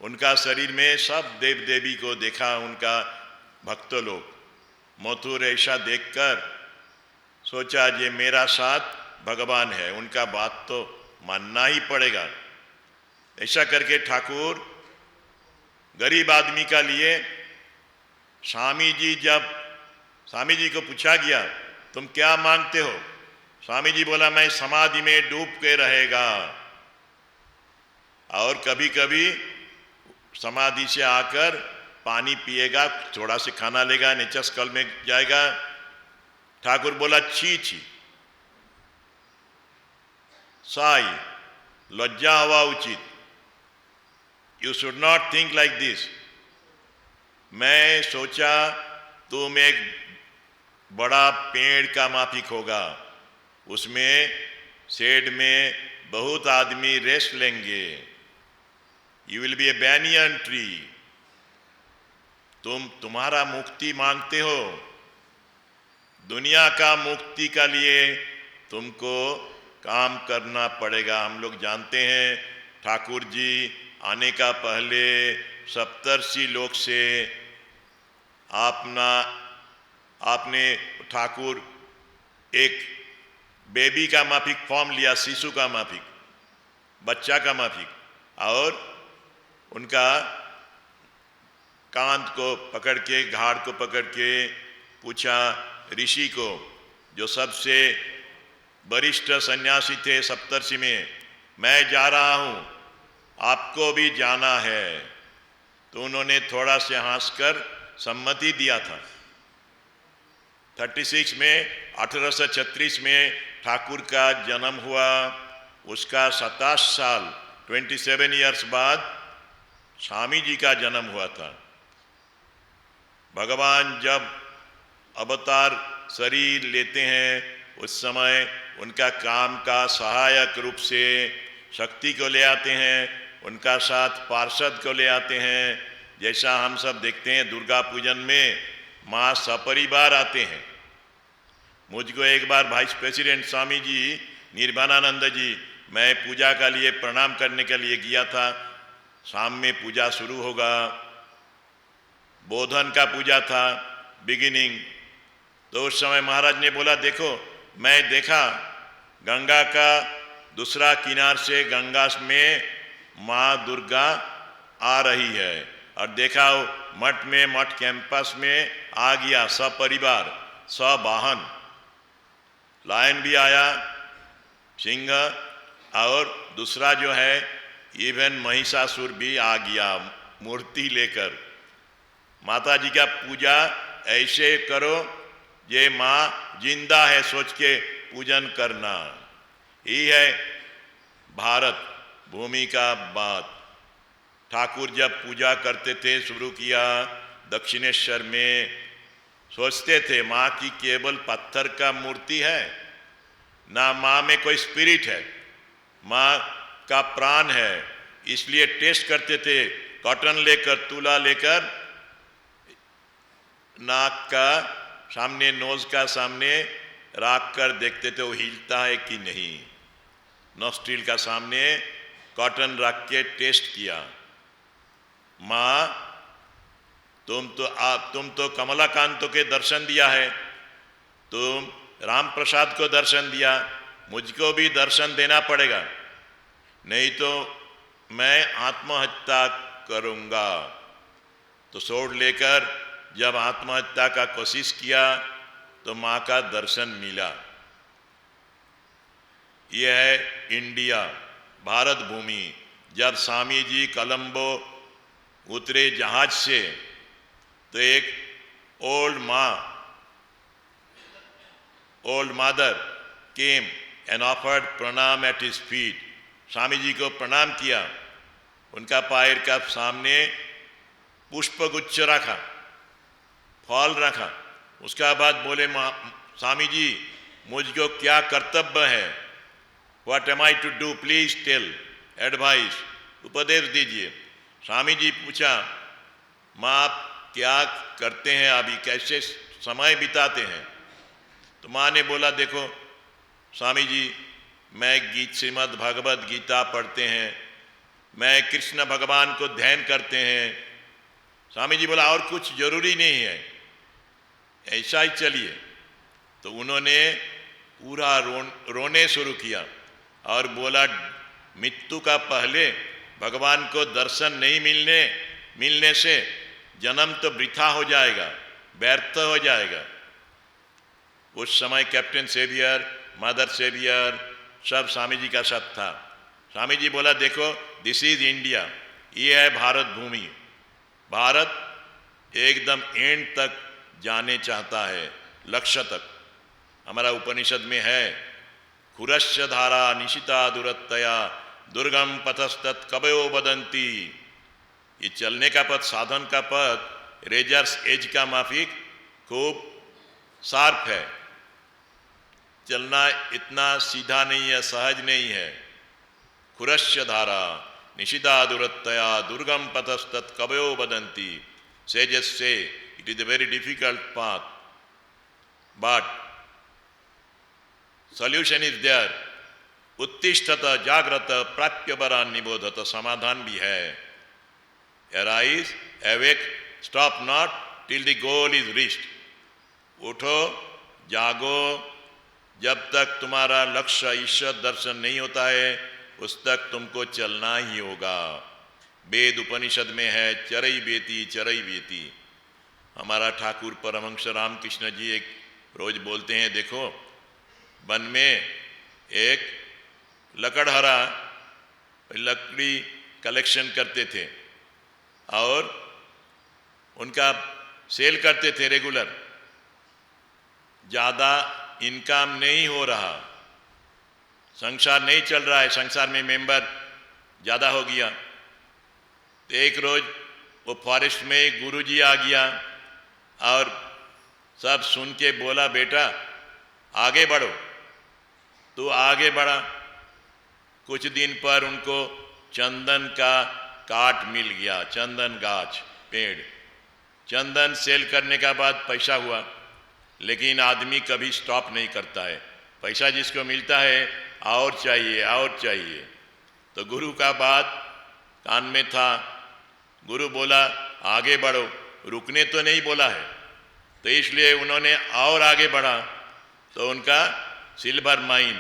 उनका शरीर में सब देव देवी को देखा, उनका भक्त लोग। मथुर ऐसा देखकर सोचा ये मेरा साथ भगवान है, उनका बात तो मानना ही पड़ेगा। ऐसा करके ठाकुर गरीब आदमी का लिए स्वामी जी को पूछा गया तुम क्या मांगते हो? स्वामी जी बोला मैं समाधि में डूब के रहेगा और कभी कभी समाधि से आकर पानी पिएगा, थोड़ा से खाना लेगा, नीचे स्कल में जाएगा। ठाकुर बोला छी छी साई, लज्जा हुआ उचित, you should not think like this. मैं सोचा तुम एक बड़ा पेड़ का माफिक होगा, उसमें शेड में बहुत आदमी रेस्ट लेंगे, you will be A banyan tree. तुम्हारा मुक्ति मांगते हो, दुनिया का मुक्ति का लिए तुमको काम करना पड़ेगा। हम लोग जानते हैं ठाकुर जी आने का पहले सप्तर्षि लोक से आपने ठाकुर एक बेबी का माफिक फॉर्म लिया, शिशु का माफिक, बच्चा का माफिक, और उनका कांध को पकड़ के, घाड़ को पकड़ के पूछा ऋषि को, जो सबसे वरिष्ठ सन्यासी थे सप्तर्षि में, मैं जा रहा हूँ, आपको भी जाना है। तो उन्होंने थोड़ा से हंसकर सम्मति दिया था। 36 में 1836 में ठाकुर का जन्म हुआ। उसका 27 साल 27 ईयर्स बाद स्वामी जी का जन्म हुआ था। भगवान जब अवतार शरीर लेते हैं उस समय उनका काम का सहायक रूप से शक्ति को ले आते हैं, उनका साथ पार्षद को ले आते हैं। जैसा हम सब देखते हैं दुर्गा पूजन में माँ सपरिवार आते हैं। मुझको एक बार वाइस प्रेसिडेंट स्वामी जी निर्वाणानंद जी, मैं पूजा का लिए प्रणाम करने के लिए गया था। शाम में पूजा शुरू होगा, बोधन का पूजा था बिगिनिंग। तो उस समय महाराज ने बोला देखो, मैं देखा गंगा का दूसरा किनार से गंगा में माँ दुर्गा आ रही है, और देखा मठ में, मठ कैंपस में आ गया सपरिवार, सवाहन, लायन भी आया, सिंह, और दूसरा जो है इवन महिषासुर भी आ गया मूर्ति लेकर। माता जी का पूजा ऐसे करो ये माँ जिंदा है सोच के पूजन करना। ये है भारत भूमि का बात। ठाकुर जब पूजा करते थे, शुरू किया दक्षिणेश्वर में, सोचते थे माँ की केवल पत्थर का मूर्ति है ना, माँ में कोई स्पिरिट है, माँ का प्राण है। इसलिए टेस्ट करते थे, कॉटन लेकर, तुला लेकर नाक का सामने, नोज का सामने रख कर देखते थे वो हिलता है कि नहीं। नॉस्ट्रिल का सामने कॉटन रख के टेस्ट किया। माँ तुम तो कमलाकांत के दर्शन दिया है, तुम राम प्रसाद को दर्शन दिया, मुझको भी दर्शन देना पड़ेगा, नहीं तो मैं आत्महत्या करूँगा। तो सोड लेकर जब आत्महत्या का कोशिश किया तो माँ का दर्शन मिला। यह है इंडिया, भारत भूमि। जब स्वामी जी कोलंबो उतरे जहाज से तो एक old mother came and offered प्रणाम at his feet. Swami ji को प्रणाम किया, उनका पैर का सामने पुष्पगुच्छ रखा, फल रखा। उसका बाद बोले स्वामी जी मुझको क्या कर्तव्य है, what am I to do, please tell, advice, उपदेश दीजिए। स्वामी जी पूछा माँ आप क्या करते हैं अभी, कैसे समय बिताते हैं? तो माँ ने बोला देखो स्वामी जी, मैं श्रीमद् भगवद गीता पढ़ते हैं, मैं कृष्ण भगवान को ध्यान करते हैं। स्वामी जी बोला और कुछ जरूरी नहीं है, ऐसा ही चलिए। तो उन्होंने पूरा रोने शुरू किया और बोला मृत्यु का पहले भगवान को दर्शन नहीं मिलने से जन्म तो वृथा हो जाएगा, व्यर्थ हो जाएगा। उस समय कैप्टन सेवियर, मदर सेवियर सब स्वामी जी का साथ था। स्वामी जी बोला देखो दिस इज इंडिया, ये है भारत भूमि। भारत एकदम एंड तक जाने चाहता है, लक्ष्य तक। हमारा उपनिषद में है खुरस्य धारा निशिता दुरत्तया दुर्गम पथस्तत् कवयो वदन्ति। ये चलने का पथ, साधन का पथ रेजर्स एज का माफिक खूब शार्प है। चलना इतना सीधा नहीं है, सहज नहीं है। खुरस्य धारा निशिता दुरत्तया दुर्गम पथस्तत् कवयो वदन्ति। sages say it is a very difficult path, but solution is there. उत्तिष्ठत जागृत प्राप्य वरान निबोधत, समाधान भी है। Arise, awake, stop not till the goal is reached. उठो, जागो, जब तक तुम्हारा लक्ष्य ईश्वर दर्शन नहीं होता है उस तक तुमको चलना ही होगा। वेद उपनिषद में है चरई बेती चरई बेती। हमारा ठाकुर परमहंस रामकृष्ण जी एक रोज बोलते हैं देखो वन में एक लकड़हरा लकड़ी कलेक्शन करते थे और उनका सेल करते थे रेगुलर। ज़्यादा इनकम नहीं हो रहा, संसार नहीं चल रहा है, संसार में मेंबर ज़्यादा हो गया। तो एक रोज वो फॉरेस्ट में गुरुजी आ गया और सब सुन के बोला बेटा आगे बढ़ो। तो आगे बढ़ा। कुछ दिन पर उनको चंदन का काट मिल गया, चंदन गाछ पेड़। चंदन सेल करने का बाद पैसा हुआ, लेकिन आदमी कभी स्टॉप नहीं करता है। पैसा जिसको मिलता है और चाहिए और चाहिए। तो गुरु का बात कान में था। गुरु बोला आगे बढ़ो, रुकने तो नहीं बोला है। तो इसलिए उन्होंने और आगे बढ़ा तो उनका सिल्वर माइन,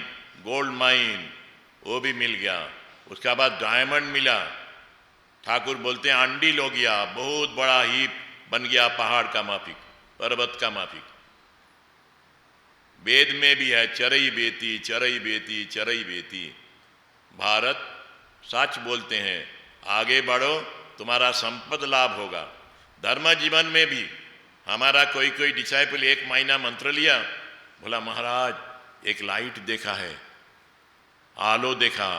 गोल्ड माइन वो भी मिल गया। उसका बाद डायमंड मिला। ठाकुर बोलते हैं अंडील हो गया, बहुत बड़ा हीप बन गया, पहाड़ का माफिक, पर्वत का माफिक। वेद में भी है चरई बेती चरई बेती चरई बेती। भारत सच बोलते हैं, आगे बढ़ो तुम्हारा संपद लाभ होगा। धर्म जीवन में भी हमारा कोई डिसाइपल एक महीना मंत्र लिया, बोला महाराज एक लाइट देखा है, आलो देखा,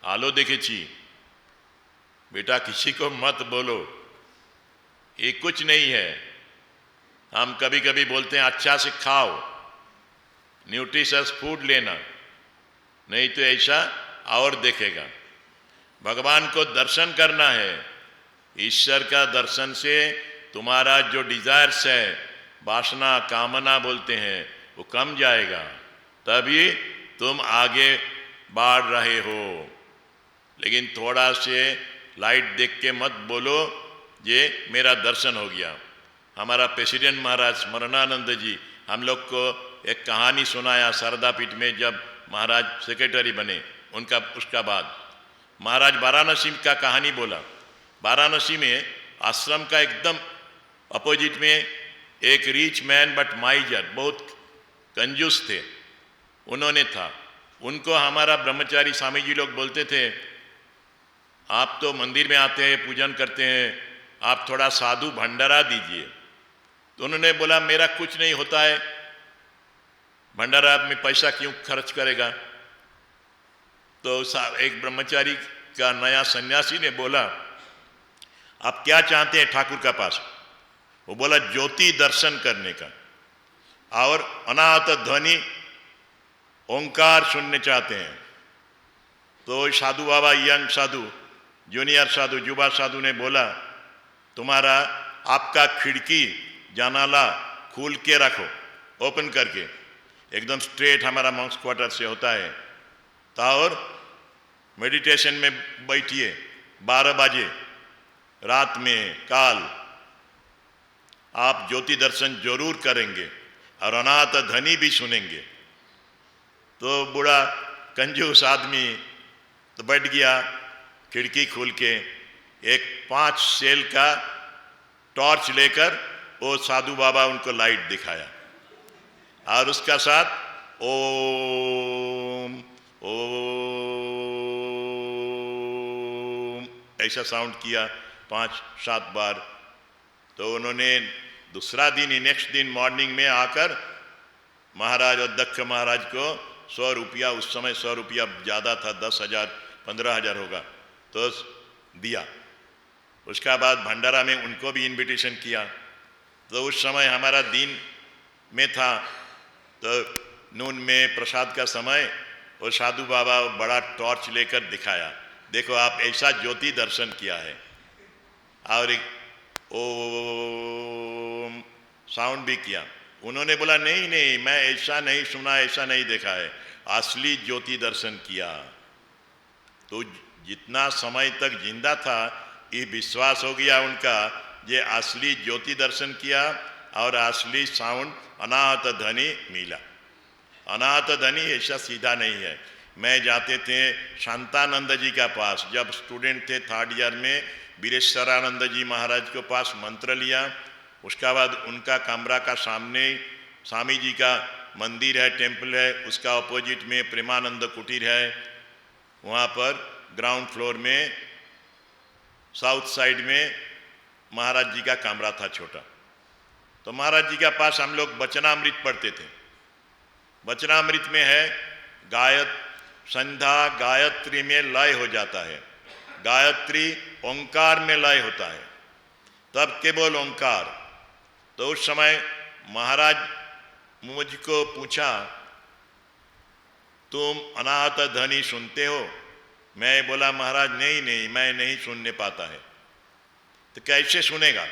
आलो देखेची। बेटा किसी को मत बोलो, ये कुछ नहीं है। हम कभी कभी बोलते हैं अच्छा से खाओ, न्यूट्रिशस फूड लेना, नहीं तो ऐसा और देखेगा। भगवान को दर्शन करना है। ईश्वर का दर्शन से तुम्हारा जो डिजायर्स है, वासना कामना बोलते हैं, वो कम जाएगा, तभी तुम आगे बढ़ रहे हो। लेकिन थोड़ा से लाइट देख के मत बोलो ये मेरा दर्शन हो गया। हमारा प्रेसिडेंट महाराज स्मरणानंद जी हम लोग को एक कहानी सुनाया शारदा पीठ में, जब महाराज सेक्रेटरी बने उनका उसका बाद महाराज वाराणसी का कहानी बोला। वाराणसी में आश्रम का एकदम अपोजिट में एक रिच मैन बट माइजर, बहुत कंजूस थे, उन्होंने था। उनको हमारा ब्रह्मचारी स्वामी जी लोग बोलते थे आप तो मंदिर में आते हैं, पूजन करते हैं, आप थोड़ा साधु भंडारा दीजिए। तो उन्होंने बोला मेरा कुछ नहीं होता है, भंडारा में पैसा क्यों खर्च करेगा। तो एक ब्रह्मचारी का नया सन्यासी ने बोला आप क्या चाहते हैं ठाकुर का पास। वो बोला ज्योति दर्शन करने का और अनाहत ध्वनि ओंकार सुनने चाहते हैं। तो साधु बाबा, यंग साधु, जूनियर साधु, युवा साधु ने बोला तुम्हारा आपका खिड़की जनाला खोल के रखो, ओपन करके, एकदम स्ट्रेट हमारा मॉन्क्स क्वार्टर से होता है। तो और मेडिटेशन में बैठिए 12 बजे रात में काल, आप ज्योति दर्शन जरूर करेंगे और अनाथ धनी भी सुनेंगे। तो बूढ़ा कंजूस आदमी तो बैठ गया, खिड़की खोल के एक 5 सेल का टॉर्च लेकर वो साधु बाबा उनको लाइट दिखाया और उसका साथ ओम ओम ऐसा साउंड किया 5-7 बार। तो उन्होंने दूसरा दिन, नेक्स्ट दिन मॉर्निंग में आकर महाराज अध्यक्ष महाराज को 100 रुपया, उस समय 100 रुपया ज़्यादा था, 10,000 15,000 होगा, तो दिया। उसका बाद भंडारा में उनको भी इनविटेशन किया। तो उस समय हमारा दिन में था, तो नून में प्रसाद का समय वो साधु बाबा बड़ा टॉर्च लेकर दिखाया, देखो आप ऐसा ज्योति दर्शन किया है, और एक ओम साउंड भी किया। उन्होंने बोला नहीं नहीं, मैं ऐसा नहीं सुना, ऐसा नहीं देखा है, असली ज्योति दर्शन किया। तो जितना समय तक जिंदा था ये विश्वास हो गया उनका, ये असली ज्योति दर्शन किया और असली साउंड अनाहत ध्वनि मिला। अनाहत ध्वनि ऐसा सीधा नहीं है। मैं जाते थे शांतानंद जी का पास, जब स्टूडेंट थे 3rd ईयर में, वीरेश्वरानंद जी महाराज के पास मंत्र लिया। उसका बाद उनका कमरा का सामने स्वामी जी का मंदिर है, टेम्पल है, उसका अपोजिट में प्रेमानंद कुटीर है। वहाँ पर ग्राउंड फ्लोर में साउथ साइड में महाराज जी का कमरा था छोटा। तो महाराज जी के पास हम लोग वचनामृत पढ़ते थे। वचनामृत में है संध्या गायत्री में लय हो जाता है, गायत्री ओंकार में लय होता है, तब केवल ओंकार। तो उस समय महाराज मुझको पूछा, तुम अनाहत ध्वनि सुनते हो? मैं बोला महाराज नहीं नहीं, मैं नहीं सुनने पाता है। तो कैसे सुनेगा?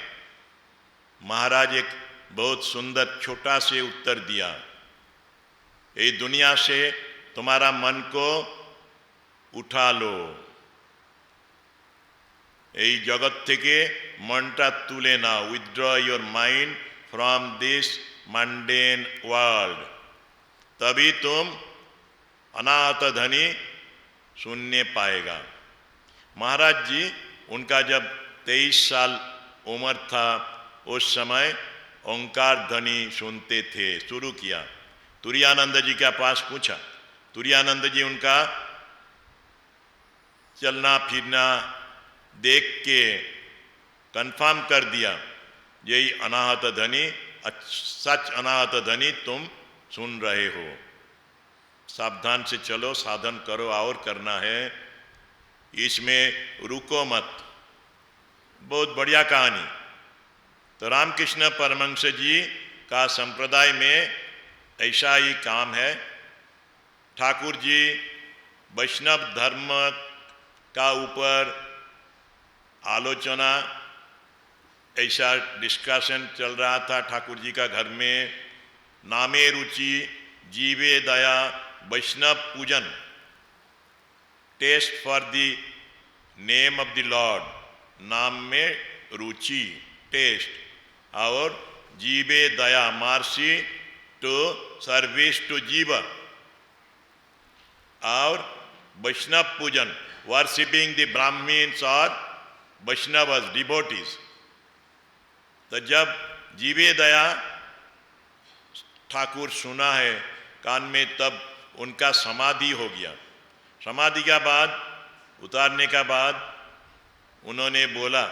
महाराज एक बहुत सुंदर छोटा से उत्तर दिया, ये दुनिया से तुम्हारा मन को उठा लो, এই জগৎ থেকে মনটা তুলে নাও, withdraw your mind from this mundane world, तभी तुम अनाहत ध्वनि सुनने पाएगा। महाराज जी उनका जब 23 साल उम्र था, उस समय ओंकार ध्वनि सुनते थे, शुरू किया। तुरानंद जी के पास पूछा, तुरानंद जी उनका चलना फिरना देख के कंफर्म कर दिया, यही अनाहत ध्वनि, सच अनाहत ध्वनि तुम सुन रहे हो, सावधान से चलो, साधन करो, और करना है, इसमें रुको मत। बहुत बढ़िया कहानी। तो रामकृष्ण परमहंस जी का संप्रदाय में ऐसा ही काम है। ठाकुर जी वैष्णव धर्म का ऊपर आलोचना, ऐसा डिस्कशन चल रहा था ठाकुर जी का घर में। नामे रुचि जीवे दया वैष्णव पूजन, taste for the name of the lord, नाम में रुचि टेस्ट, और जीवे दया मार्सी टू सर्विस टू जीव, और वैष्णव पूजन वर्शिपिंग द ब्राह्मण्स और वैष्णव डिवोटीज। तो जब जीवे दया ठाकुर सुना है कान में, तब उनका समाधि हो गया। समाधि का बाद, उतारने का बाद उन्होंने बोला,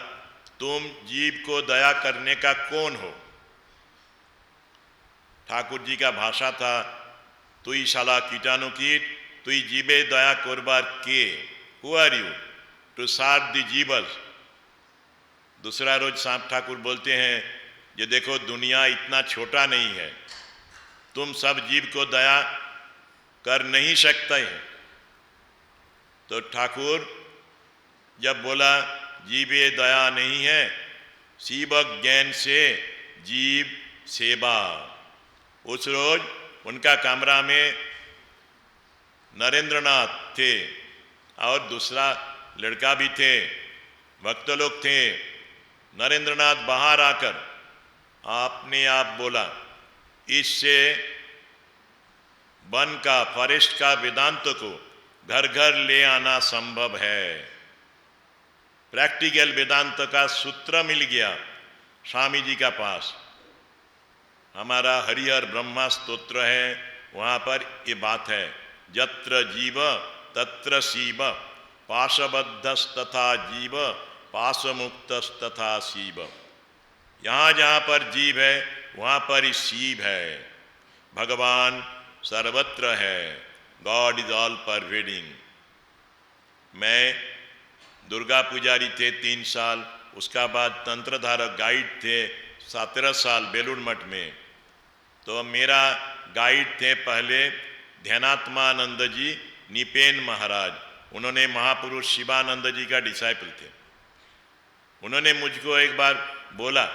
तुम जीव को दया करने का कौन हो? ठाकुर जी का भाषा था, तुई शाला कीटाणु कीट, तुई जीवे दया करबार के, who are you to serve the जीवस। दूसरा रोज सांप ठाकुर बोलते हैं, ये देखो दुनिया इतना छोटा नहीं है, तुम सब जीव को दया कर नहीं सकते हैं। तो ठाकुर जब बोला जीवे दया नहीं है, शिव ज्ञान से जीव सेवा। उस रोज उनका कमरा में नरेंद्रनाथ थे, और दूसरा लड़का भी थे, भक्त लोग थे। नरेंद्रनाथ बाहर आकर आपने आप बोला, इससे वन का, फॉरेस्ट का वेदांत को घर घर ले आना संभव है। प्रैक्टिकल वेदांत का सूत्र मिल गया स्वामी जी का पास। हमारा हरिहर ब्रह्मा स्तोत्र है, वहाँ पर ये बात है, यत्र जीव तत्र शिव, पाशबद्धस्तथा जीव, पाशमुक्तस्तथा शिव। यहाँ जहाँ पर जीव है वहाँ पर ही शिव है। भगवान सर्वत्र है। God is all pervading. मैं दुर्गा पुजारी थे 3 साल, उसका बाद तंत्रधारक गाइड थे 17 साल बेलूर मठ में। तो मेरा गाइड थे पहले ध्यानात्मानंद जी निपेन महाराज, उन्होंने महापुरुष शिवानंद जी का डिसाइपल थे। उन्होंने मुझको एक बार बोला,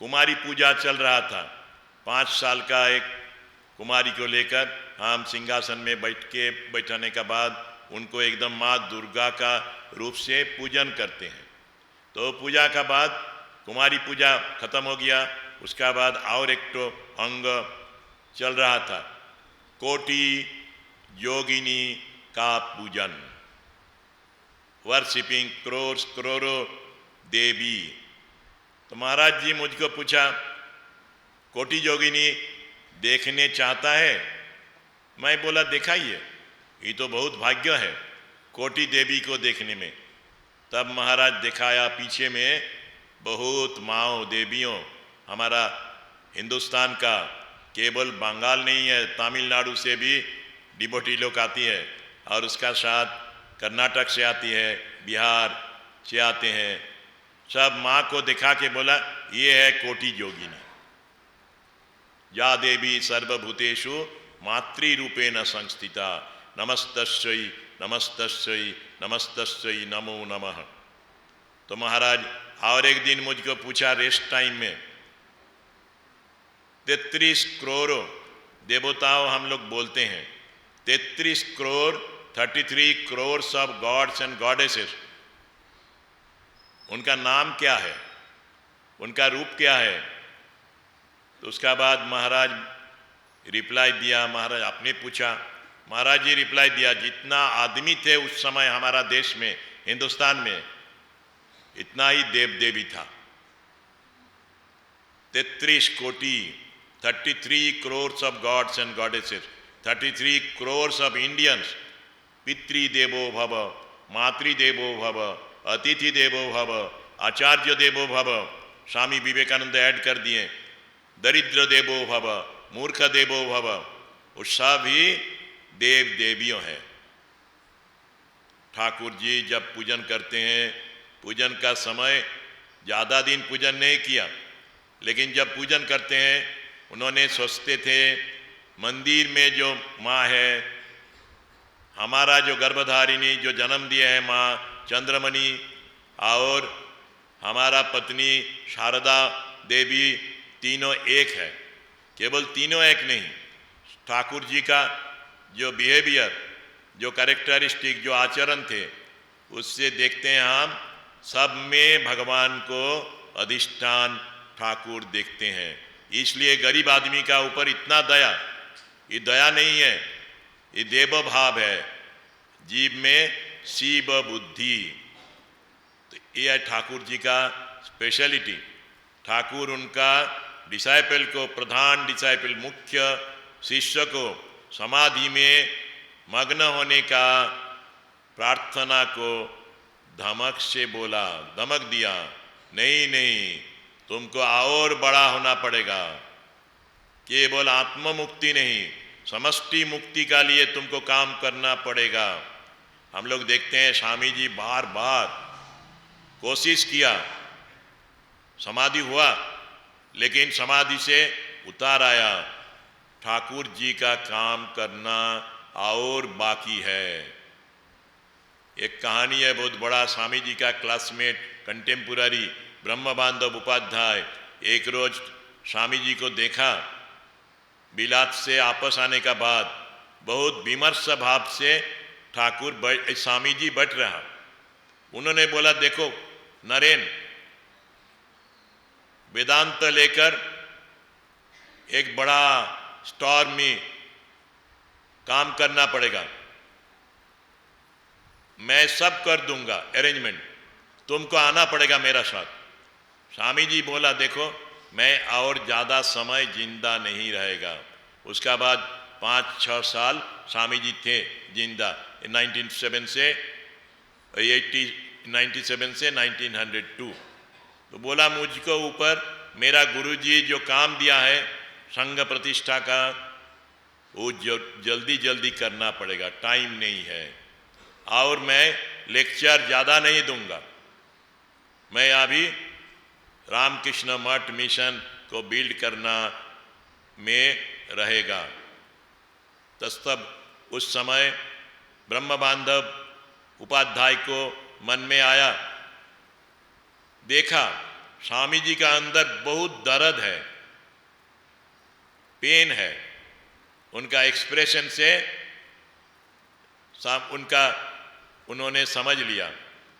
कुमारी पूजा चल रहा था, 5 साल का एक कुमारी को लेकर हम सिंहासन में बैठाने का बाद उनको एकदम माँ दुर्गा का रूप से पूजन करते हैं। तो पूजा का बाद कुमारी पूजा खत्म हो गया, उसका बाद और एक तो अंग चल रहा था, कोटि योगिनी का पूजन, वर्शिपिंग करोड़ों देवी। तो महाराज जी मुझको पूछा, कोटि योगिनी देखने चाहता है? मैं बोला दिखाइए, ये तो बहुत भाग्य है कोटि देवी को देखने में। तब महाराज दिखाया, पीछे में बहुत माओ देवियों, हमारा हिंदुस्तान का केवल बंगाल नहीं है, तमिलनाडु से भी डिबोटी लोग आती है, और उसका साथ कर्नाटक से आती है, बिहार से आते हैं। सब माँ को दिखा के बोला, ये है कोटि योगिनी। या देवी सर्वभूतेषु मातृरूपेण संस्थिता, नमस्तस्यै नमस्तस्यै नमस्तस्यै नमो नमः। तो महाराज और एक दिन मुझको पूछा रेस्ट टाइम में, 33 करोड़ देवताओं हम लोग बोलते हैं, 33 crore 33 crore of gods and goddesses, उनका नाम क्या है, उनका रूप क्या है? तो उसका बाद महाराज रिप्लाई दिया, महाराज आपने पूछा, महाराज जी रिप्लाई दिया, जितना आदमी थे उस समय हमारा देश में, हिंदुस्तान में, इतना ही देव देवी था। 33 कोटि, 33 crore of gods and goddesses, 33 crore of Indians. पितृदेवो भव, मातृदेवो भव, अतिथि देवो भव, आचार्य देवो भव, स्वामी विवेकानंद ऐड कर दिए, दरिद्र देवो भव, मूर्ख देवो भव, वो सब ही देव देवियों हैं। ठाकुर जी जब पूजन करते हैं, पूजन का समय ज़्यादा दिन पूजन नहीं किया, लेकिन जब पूजन करते हैं उन्होंने सोचते थे मंदिर में जो माँ है, हमारा जो गर्भधारिणी जो जन्म दिए है माँ चंद्रमणि, और हमारा पत्नी शारदा देवी, तीनों एक है। केवल तीनों एक नहीं, ठाकुर जी का जो बिहेवियर, जो कैरेक्टरिस्टिक, जो आचरण थे, उससे देखते हैं हम सब में भगवान को अधिष्ठान ठाकुर देखते हैं। इसलिए गरीब आदमी का ऊपर इतना दया, ये दया नहीं है, ये देव भाव है, जीव में शिव बुद्धि। तो ये है ठाकुर जी का स्पेशलिटी। ठाकुर उनका डिसाइपल को, प्रधान डिसाइपल, मुख्य शिष्य को समाधि में मग्न होने का प्रार्थना को धमक से बोला, धमक दिया, नहीं नहीं, तुमको और बड़ा होना पड़ेगा, केवल आत्म मुक्ति नहीं, समष्टि मुक्ति का लिए तुमको काम करना पड़ेगा। हम लोग देखते हैं स्वामी जी बार बार कोशिश किया, समाधि हुआ, लेकिन समाधि से उतार आया। ठाकुर जी का काम करना और बाकी है। एक कहानी है बहुत बड़ा, स्वामी जी का क्लासमेट कंटेम्पुररी ब्रह्म बांधव उपाध्याय एक रोज स्वामी जी को देखा, बिलात से आपस आने का बाद बहुत विमर्श भाव से स्वामी जी बैठ रहा। उन्होंने बोला, देखो नरेन, वेदांत लेकर एक बड़ा स्टोर में काम करना पड़ेगा, मैं सब कर दूंगा अरेंजमेंट, तुमको आना पड़ेगा मेरा साथ। स्वामी जी बोला, देखो मैं और ज़्यादा समय जिंदा नहीं रहेगा। उसका बाद 5-6 साल स्वामी जी थे जिंदा, 1997 से 1902। तो बोला, मुझको ऊपर मेरा गुरुजी जो काम दिया है संघ प्रतिष्ठा का, वो जल्दी जल्दी करना पड़ेगा, टाइम नहीं है, और मैं लेक्चर ज़्यादा नहीं दूंगा। मैं अभी रामकृष्ण मठ मिशन को बिल्ड करना में रहेगा। तब उस समय ब्रह्म बांधव उपाध्याय को मन में आया, देखा स्वामी जी का अंदर बहुत दर्द है, पेन है। उनका एक्सप्रेशन से उन्होंने समझ लिया।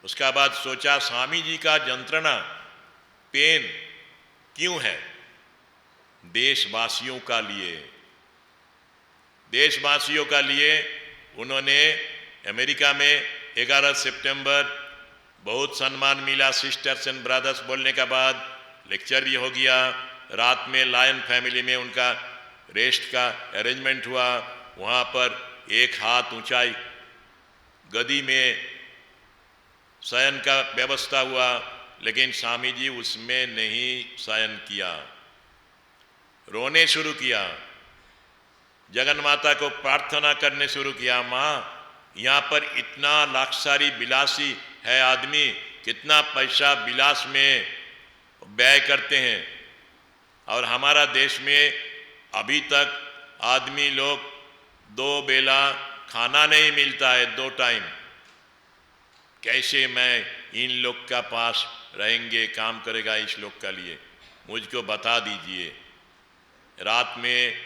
उसका बाद सोचा, स्वामी जी का यंत्रणा पेन क्यों है? देशवासियों का लिए, देशवासियों का लिए उन्होंने अमेरिका में 11 सितंबर बहुत सम्मान मिला, सिस्टर्स एंड ब्रदर्स बोलने के बाद लेक्चर भी हो गया। रात में लायन फैमिली में उनका रेस्ट का अरेंजमेंट हुआ। वहाँ पर एक हाथ ऊंचाई गदी में शयन का व्यवस्था हुआ, लेकिन स्वामी जी उसमें नहीं शयन किया, रोने शुरू किया, जगन माता को प्रार्थना करने शुरू किया, माँ यहाँ पर इतना लाक्षारी बिलासी है आदमी, कितना पैसा बिलास में व्यय करते हैं, और हमारा देश में अभी तक आदमी लोग 2 बेला खाना नहीं मिलता है, 2 टाइम। कैसे मैं इन लोग का पास रहेंगे, काम करेगा इस लोग का लिए, मुझको बता दीजिए। रात में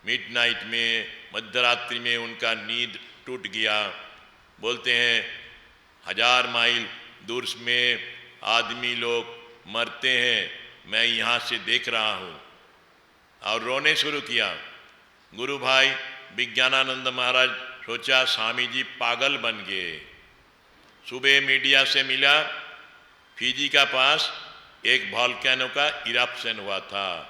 मिडनाइट में, मध्यरात्रि में उनका नींद टूट गया। बोलते हैं 1000 माइल दूर में आदमी लोग मरते हैं, मैं यहाँ से देख रहा हूँ, और रोने शुरू किया। गुरु भाई विज्ञानानंद महाराज सोचा स्वामी जी पागल बन गए। सुबह मीडिया से मिला, फिजी का पास एक वॉल्केनो का इरप्शन हुआ था,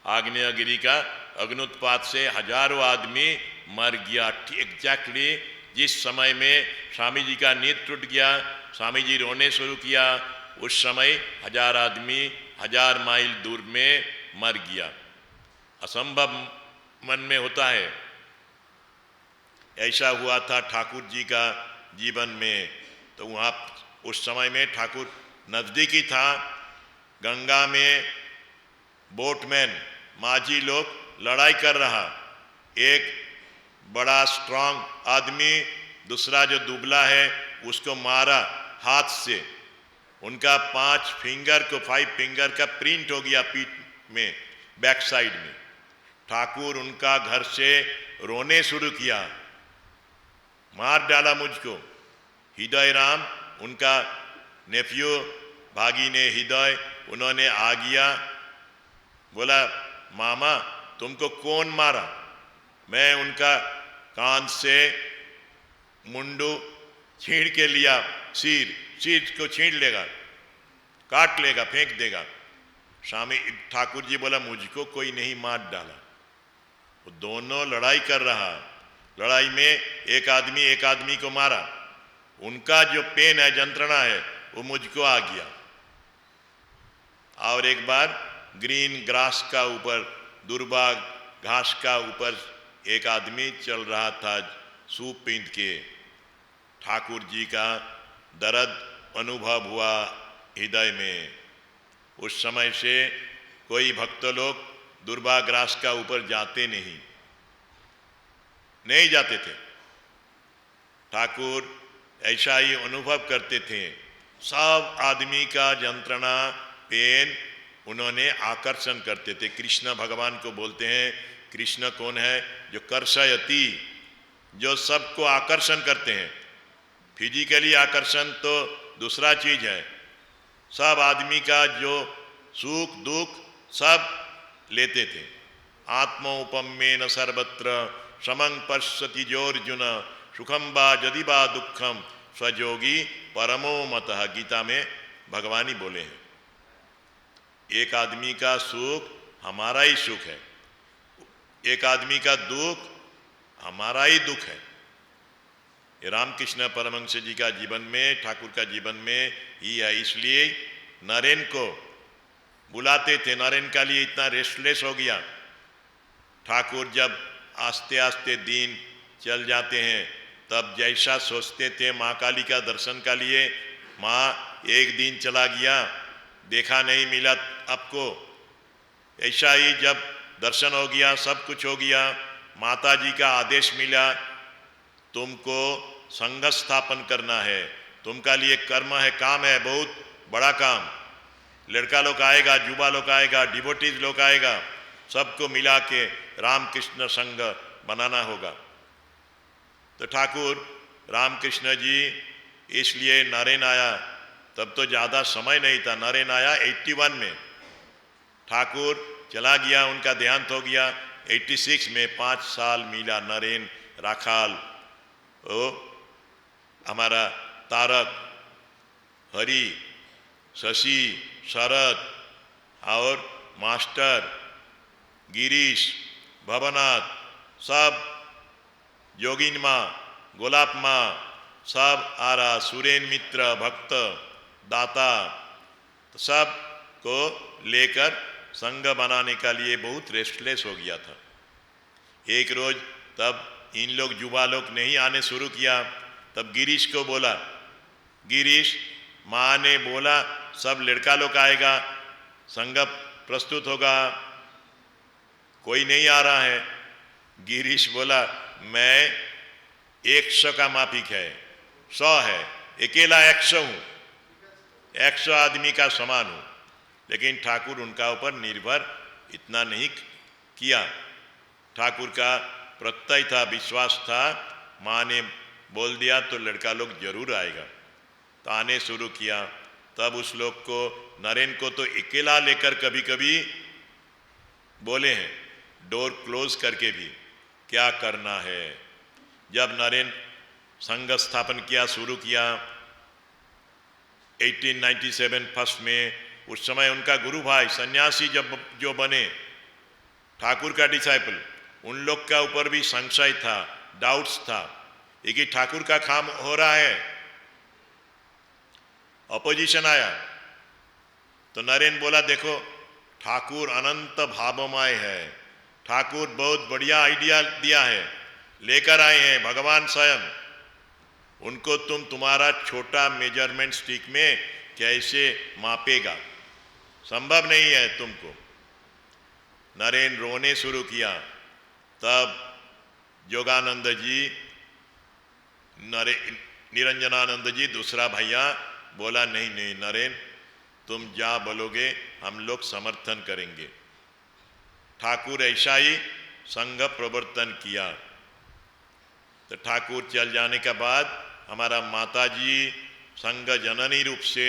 आग्नेयगिरी का अग्नुत्पात से हजारों आदमी मर गया। एग्जैक्टली जिस समय में स्वामी जी का नींद टूट गया, स्वामी जी रोने शुरू किया, उस समय 1000 आदमी 1000 माइल दूर में मर गया। असंभव मन में होता है। ऐसा हुआ था ठाकुर जी का जीवन में। तो वहाँ उस समय में ठाकुर नज़दीकी था। गंगा में बोटमैन माझी लोग लड़ाई कर रहा, एक बड़ा स्ट्रांग आदमी दूसरा जो दुबला है उसको मारा हाथ से, उनका 5 फिंगर का प्रिंट हो गया पीठ में, बैक साइड में। ठाकुर उनका घर से रोने शुरू किया, मार डाला मुझको। हृदय राम उनका नेफ्यू भागिने हृदय, उन्होंने आ गया, बोला मामा तुमको कौन मारा? मैं उनका कान से मुंडू छीन के लिया, सिर को छीन लेगा, काट लेगा, फेंक देगा। स्वामी ठाकुर जी बोला मुझको कोई नहीं मार डाला, वो दोनों लड़ाई कर रहा। लड़ाई में एक आदमी को मारा, उनका जो पेन है, यंत्रणा है, वो मुझको आ गया। और एक बार ग्रीन ग्रास का ऊपर, दुर्बा घास का ऊपर एक आदमी चल रहा था सूप पींद के। ठाकुर जी का दर्द अनुभव हुआ हृदय में। उस समय से कोई भक्त लोग दुर्बा ग्रास का ऊपर जाते नहीं जाते थे। ठाकुर ऐसा ही अनुभव करते थे। सब आदमी का यंत्रणा, पेन उन्होंने आकर्षण करते थे। कृष्ण भगवान को बोलते हैं, कृष्ण कौन है? जो कर्षयति, जो सबको आकर्षण करते हैं। फिजिकली आकर्षण तो दूसरा चीज है, सब आदमी का जो सुख दुख सब लेते थे। आत्मोपम्येन सर्वत्र समं पश्यति जोर्जुन सुखम बा यदि बा दुखम स्वयोगी परमो मतः, गीता में भगवान ही बोले हैं। एक आदमी का सुख हमारा ही सुख है, एक आदमी का दुख हमारा ही दुख है। ये रामकृष्ण परमहंस जी का जीवन में, ठाकुर का जीवन में ही है। इसलिए नरेन को बुलाते थे, नरेन का लिए इतना रेस्टलेस हो गया। ठाकुर जब आस्ते आस्ते दिन चल जाते हैं, तब जैसा सोचते थे माँ काली का दर्शन का लिए, माँ एक दिन चला गया, देखा नहीं मिला आपको, ऐसा ही जब दर्शन हो गया, सब कुछ हो गया, माता जी का आदेश मिला, तुमको संघ स्थापन करना है, तुमका लिए कर्म है, काम है, बहुत बड़ा काम। लड़का लोग आएगा, युवा लोग आएगा, डिवोटीज लोग आएगा, सबको मिला के रामकृष्ण संघ बनाना होगा। तो ठाकुर रामकृष्ण जी इसलिए नरेन आया, तब तो ज़्यादा समय नहीं था, नरेन आया 81 में, ठाकुर चला गया, उनका देहांत हो गया 86 में। 5 साल मिला नरेन, राखाल, ओ हमारा तारक, हरि, शशि, शरद और मास्टर गिरीश, भवनाथ, सब जोगिन माँ, गोलाप माँ, सब आ रहा, सुरेन मित्र, भक्त, दाता, तो सब को लेकर संघ बनाने का लिए बहुत रेस्टलेस हो गया था। एक रोज तब इन लोग युवा लोग नहीं आने शुरू किया, तब गिरीश को बोला, गिरीश माँ ने बोला सब लड़का लोग आएगा, संघ प्रस्तुत होगा, कोई नहीं आ रहा है। गिरीश बोला मैं 100 का माफिक है, 100 है, अकेला 100 हूँ, 100 आदमी का समान हूँ। लेकिन ठाकुर उनका ऊपर निर्भर इतना नहीं किया। ठाकुर का प्रत्यय था, विश्वास था, माँ ने बोल दिया तो लड़का लोग जरूर आएगा, तो आने शुरू किया। तब उस लोग को, नरेन को तो अकेला लेकर कभी कभी बोले हैं, डोर क्लोज करके भी, क्या करना है। जब नरेन संघ स्थापन किया, शुरू किया 1897 फर्स्ट में, उस समय उनका गुरु भाई सन्यासी जब जो बने, ठाकुर का डिसाइपल, उन लोग का ऊपर भी संशय था, डाउट्स था, ये कि ठाकुर का काम हो रहा है। अपोजिशन आया तो नरेन बोला देखो ठाकुर अनंत भावमय है, ठाकुर बहुत बढ़िया आइडिया दिया है, लेकर आए हैं भगवान स्वयं, उनको तुम तुम्हारा छोटा मेजरमेंट स्टिक में कैसे मापेगा, संभव नहीं है तुमको। नरेन रोने शुरू किया। तब योगानंद जी, निरंजनानंद जी दूसरा भैया बोला नहीं नहीं नरेन, तुम जा बोलोगे हम लोग समर्थन करेंगे। ठाकुर ऐसा ही संघ प्रवर्तन किया। तो ठाकुर चल जाने के बाद हमारा माता जी संघ जननी रूप से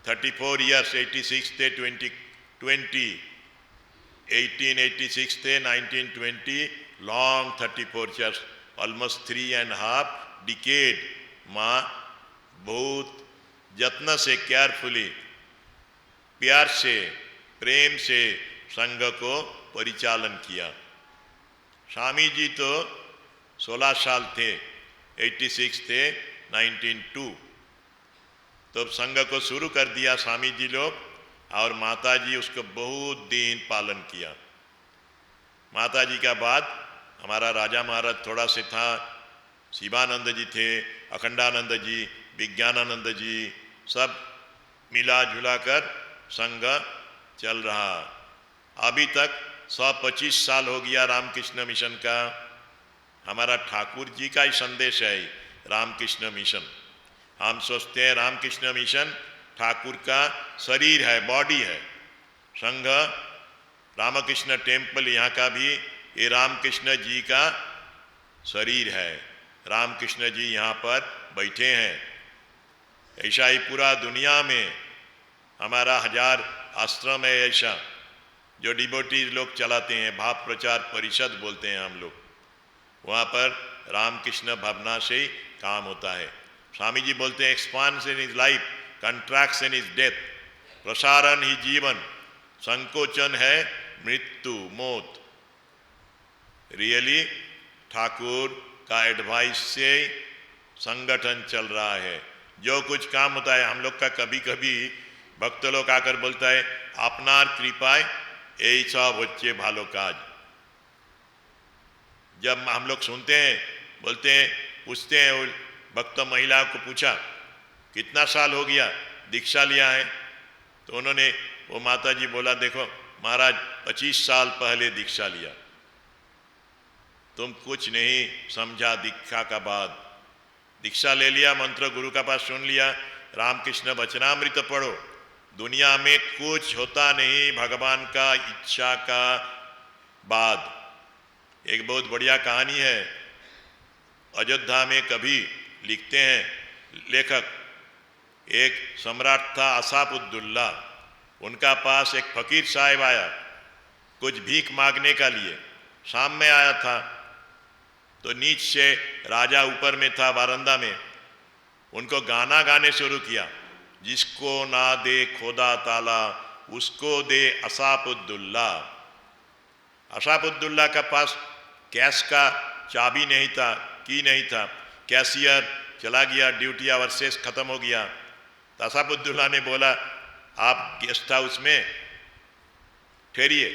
34 ईयर्स, 86 थे 2020, 1886 थे 1920, लॉन्ग 34 ईयर्स, ऑलमोस्ट 3.5 डिकेड माँ बहुत जत्न से, केयरफुली, प्यार से, प्रेम से संघ को परिचालन किया। स्वामी जी तो 16 साल थे, 86 थे 1902, तो संघ को शुरू कर दिया स्वामी जी लोग, और माता जी उसको बहुत दिन पालन किया। माता जी का बाद हमारा राजा महाराज थोड़ा से था, शिवानंद जी थे, अखंडानंद जी, विज्ञानानंद जी, सब मिला जुला कर संघ चल रहा। अभी तक 125 साल हो गया रामकृष्ण मिशन का। हमारा ठाकुर जी का ही संदेश है रामकृष्ण मिशन। हम सोचते हैं रामकृष्ण मिशन ठाकुर का शरीर है, बॉडी है। संघ रामकृष्ण टेम्पल यहाँ का भी ये रामकृष्ण जी का शरीर है। रामकृष्ण जी यहाँ पर बैठे हैं। ऐसा ही पूरा दुनिया में हमारा 1000 आश्रम है ऐसा, जो डिवोटीज लोग चलाते हैं, भाव प्रचार परिषद बोलते हैं हम लोग। वहाँ पर रामकृष्ण भावना से ही काम होता है। स्वामी जी बोलते हैं expansion is life, contraction is death. प्रसारण ही जीवन, संकोचन है मृत्यु मौत। रियली ठाकुर का एडवाइस से संगठन चल रहा है। जो कुछ काम होता है हम लोग का, कभी कभी भक्त लोग आकर बोलता है अपनार कृपाय यही सब होच्छे भालो काज। जब हम लोग सुनते हैं, बोलते हैं, पूछते हैं, वो भक्त महिला को पूछा कितना साल हो गया दीक्षा लिया है, तो उन्होंने वो माता जी बोला देखो महाराज 25 साल पहले दीक्षा लिया। तुम कुछ नहीं समझा दीक्षा का बाद। दीक्षा ले लिया, मंत्र गुरु का पास सुन लिया, रामकृष्ण वचनामृत पढ़ो। दुनिया में कुछ होता नहीं भगवान का इच्छा का बाद। एक बहुत बढ़िया कहानी है। अयोध्या में कभी लिखते हैं लेखक, एक सम्राट था आसापुद्दुल्ला, उनका पास एक फकीर साहब आया कुछ भीख मांगने का लिए। शाम में आया था तो नीच से राजा ऊपर में था बारंदा में, उनको गाना गाने शुरू किया, जिसको ना दे खोदा ताला उसको दे असापुद्दुल्ला। असापुद्दुल्ला का पास कैश का चाबी नहीं था, की नहीं था। कैशियर चला गया, ड्यूटी आवर शेष खत्म हो गया। तो असापुद्दुल्ला ने बोला आप गेस्ट हाउस में ठहरिए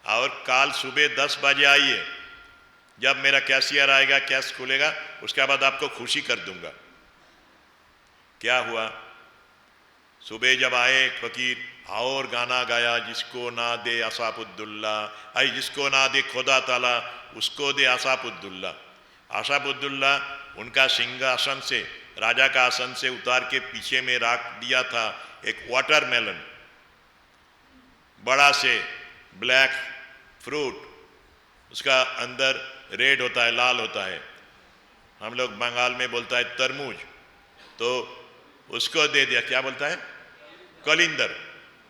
और कल सुबह 10 बजे आइए। जब मेरा कैशियर आएगा, कैश खुलेगा, उसके बाद आपको खुशी कर दूंगा। क्या हुआ? सुबह जब आए फकीर और गाना गाया, जिसको ना दे असापुद्दुल्ला, आई जिसको ना दे खुदा ताला उसको दे असापुद्दुल्ला। असापुद्दुल्ला उनका सिंहासन से, राजा का आसन से उतार के पीछे में रख दिया था एक वाटरमेलन, बड़ा से ब्लैक फ्रूट, उसका अंदर रेड होता है, लाल होता है, हम लोग बंगाल में बोलता है तरबूज। तो उसको दे दिया, क्या बोलता है, कलिंदर।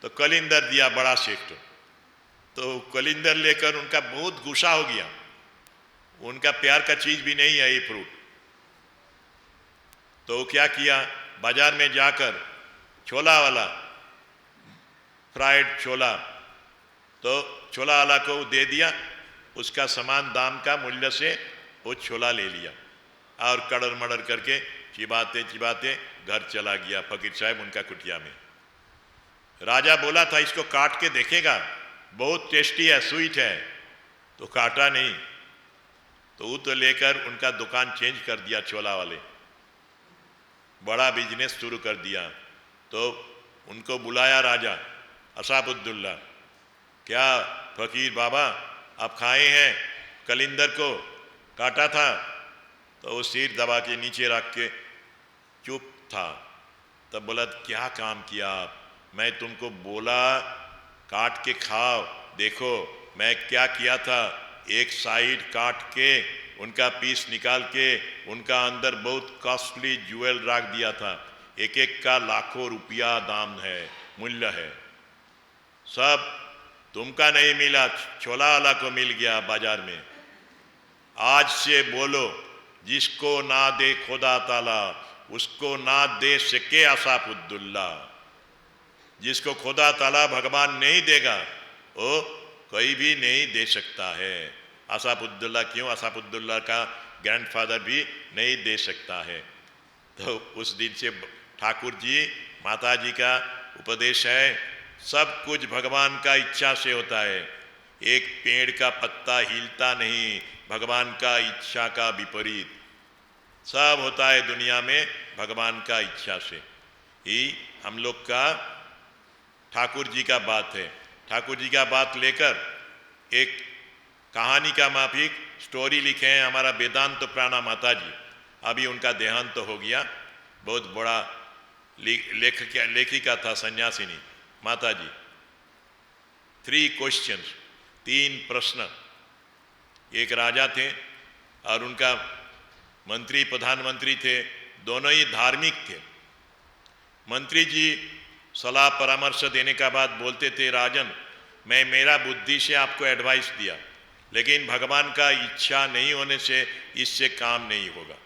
तो कलिंदर दिया बड़ा सेठ। तो कलिंदर लेकर उनका बहुत गुस्सा हो गया, उनका प्यार का चीज भी नहीं है ये फ्रूट। तो क्या किया, बाजार में जाकर छोला वाला, फ्राइड छोला, तो छोला वाला को दे दिया, उसका समान दाम का मूल्य से वो छोला ले लिया और कड़र मड़र करके चिबाते चिबाते घर चला गया फकीर साहब उनका कुटिया में। राजा बोला था इसको काट के देखेगा, बहुत टेस्टी है, स्वीट है, तो काटा नहीं। तो वो तो लेकर उनका दुकान चेंज कर दिया, छोला वाले बड़ा बिजनेस शुरू कर दिया। तो उनको बुलाया राजा असापुद्दुल्ला, क्या फकीर बाबा आप खाए हैं कलिंदर को, काटा था? तो वो सिर दबा के नीचे रख के चुप था। तब बोला क्या काम किया आप, मैं तुमको बोला काट के खाओ, देखो मैं क्या किया था, एक साइड काट के उनका पीस निकाल के उनका अंदर बहुत कॉस्टली ज्वेल रख दिया था, एक एक का लाखों रुपया दाम है, मूल्य है। सब तुमका नहीं मिला, छोला वाला को मिल गया बाजार में। आज से बोलो जिसको ना दे खुदा ताला उसको ना दे सके असापुद्दुल्ला। जिसको खुदा ताला भगवान नहीं देगा वो कोई भी नहीं दे सकता है। असापुद्दुल्ला क्यों, असापुद्दुल्ला का ग्रैंडफादर भी नहीं दे सकता है। तो उस दिन से ठाकुर जी माता जी का उपदेश है, सब कुछ भगवान का इच्छा से होता है। एक पेड़ का पत्ता हिलता नहीं, भगवान का इच्छा का विपरीत। सब होता है दुनिया में भगवान का इच्छा से ही। हम लोग का ठाकुर जी का बात है। ठाकुर जी का बात लेकर एक कहानी का माफिक स्टोरी लिखे हैं हमारा वेदांत प्राणा माता जी। अभी उनका देहांत तो हो गया, बहुत बड़ा लेखिका था, सन्यासिनी माता जी। 3 क्वेश्चंस, 3 प्रश्न। एक राजा थे, और उनका मंत्री प्रधानमंत्री थे, दोनों ही धार्मिक थे। मंत्री जी सलाह परामर्श देने का बाद बोलते थे, राजन मैं मेरा बुद्धि से आपको एडवाइस दिया, लेकिन भगवान का इच्छा नहीं होने से इससे काम नहीं होगा।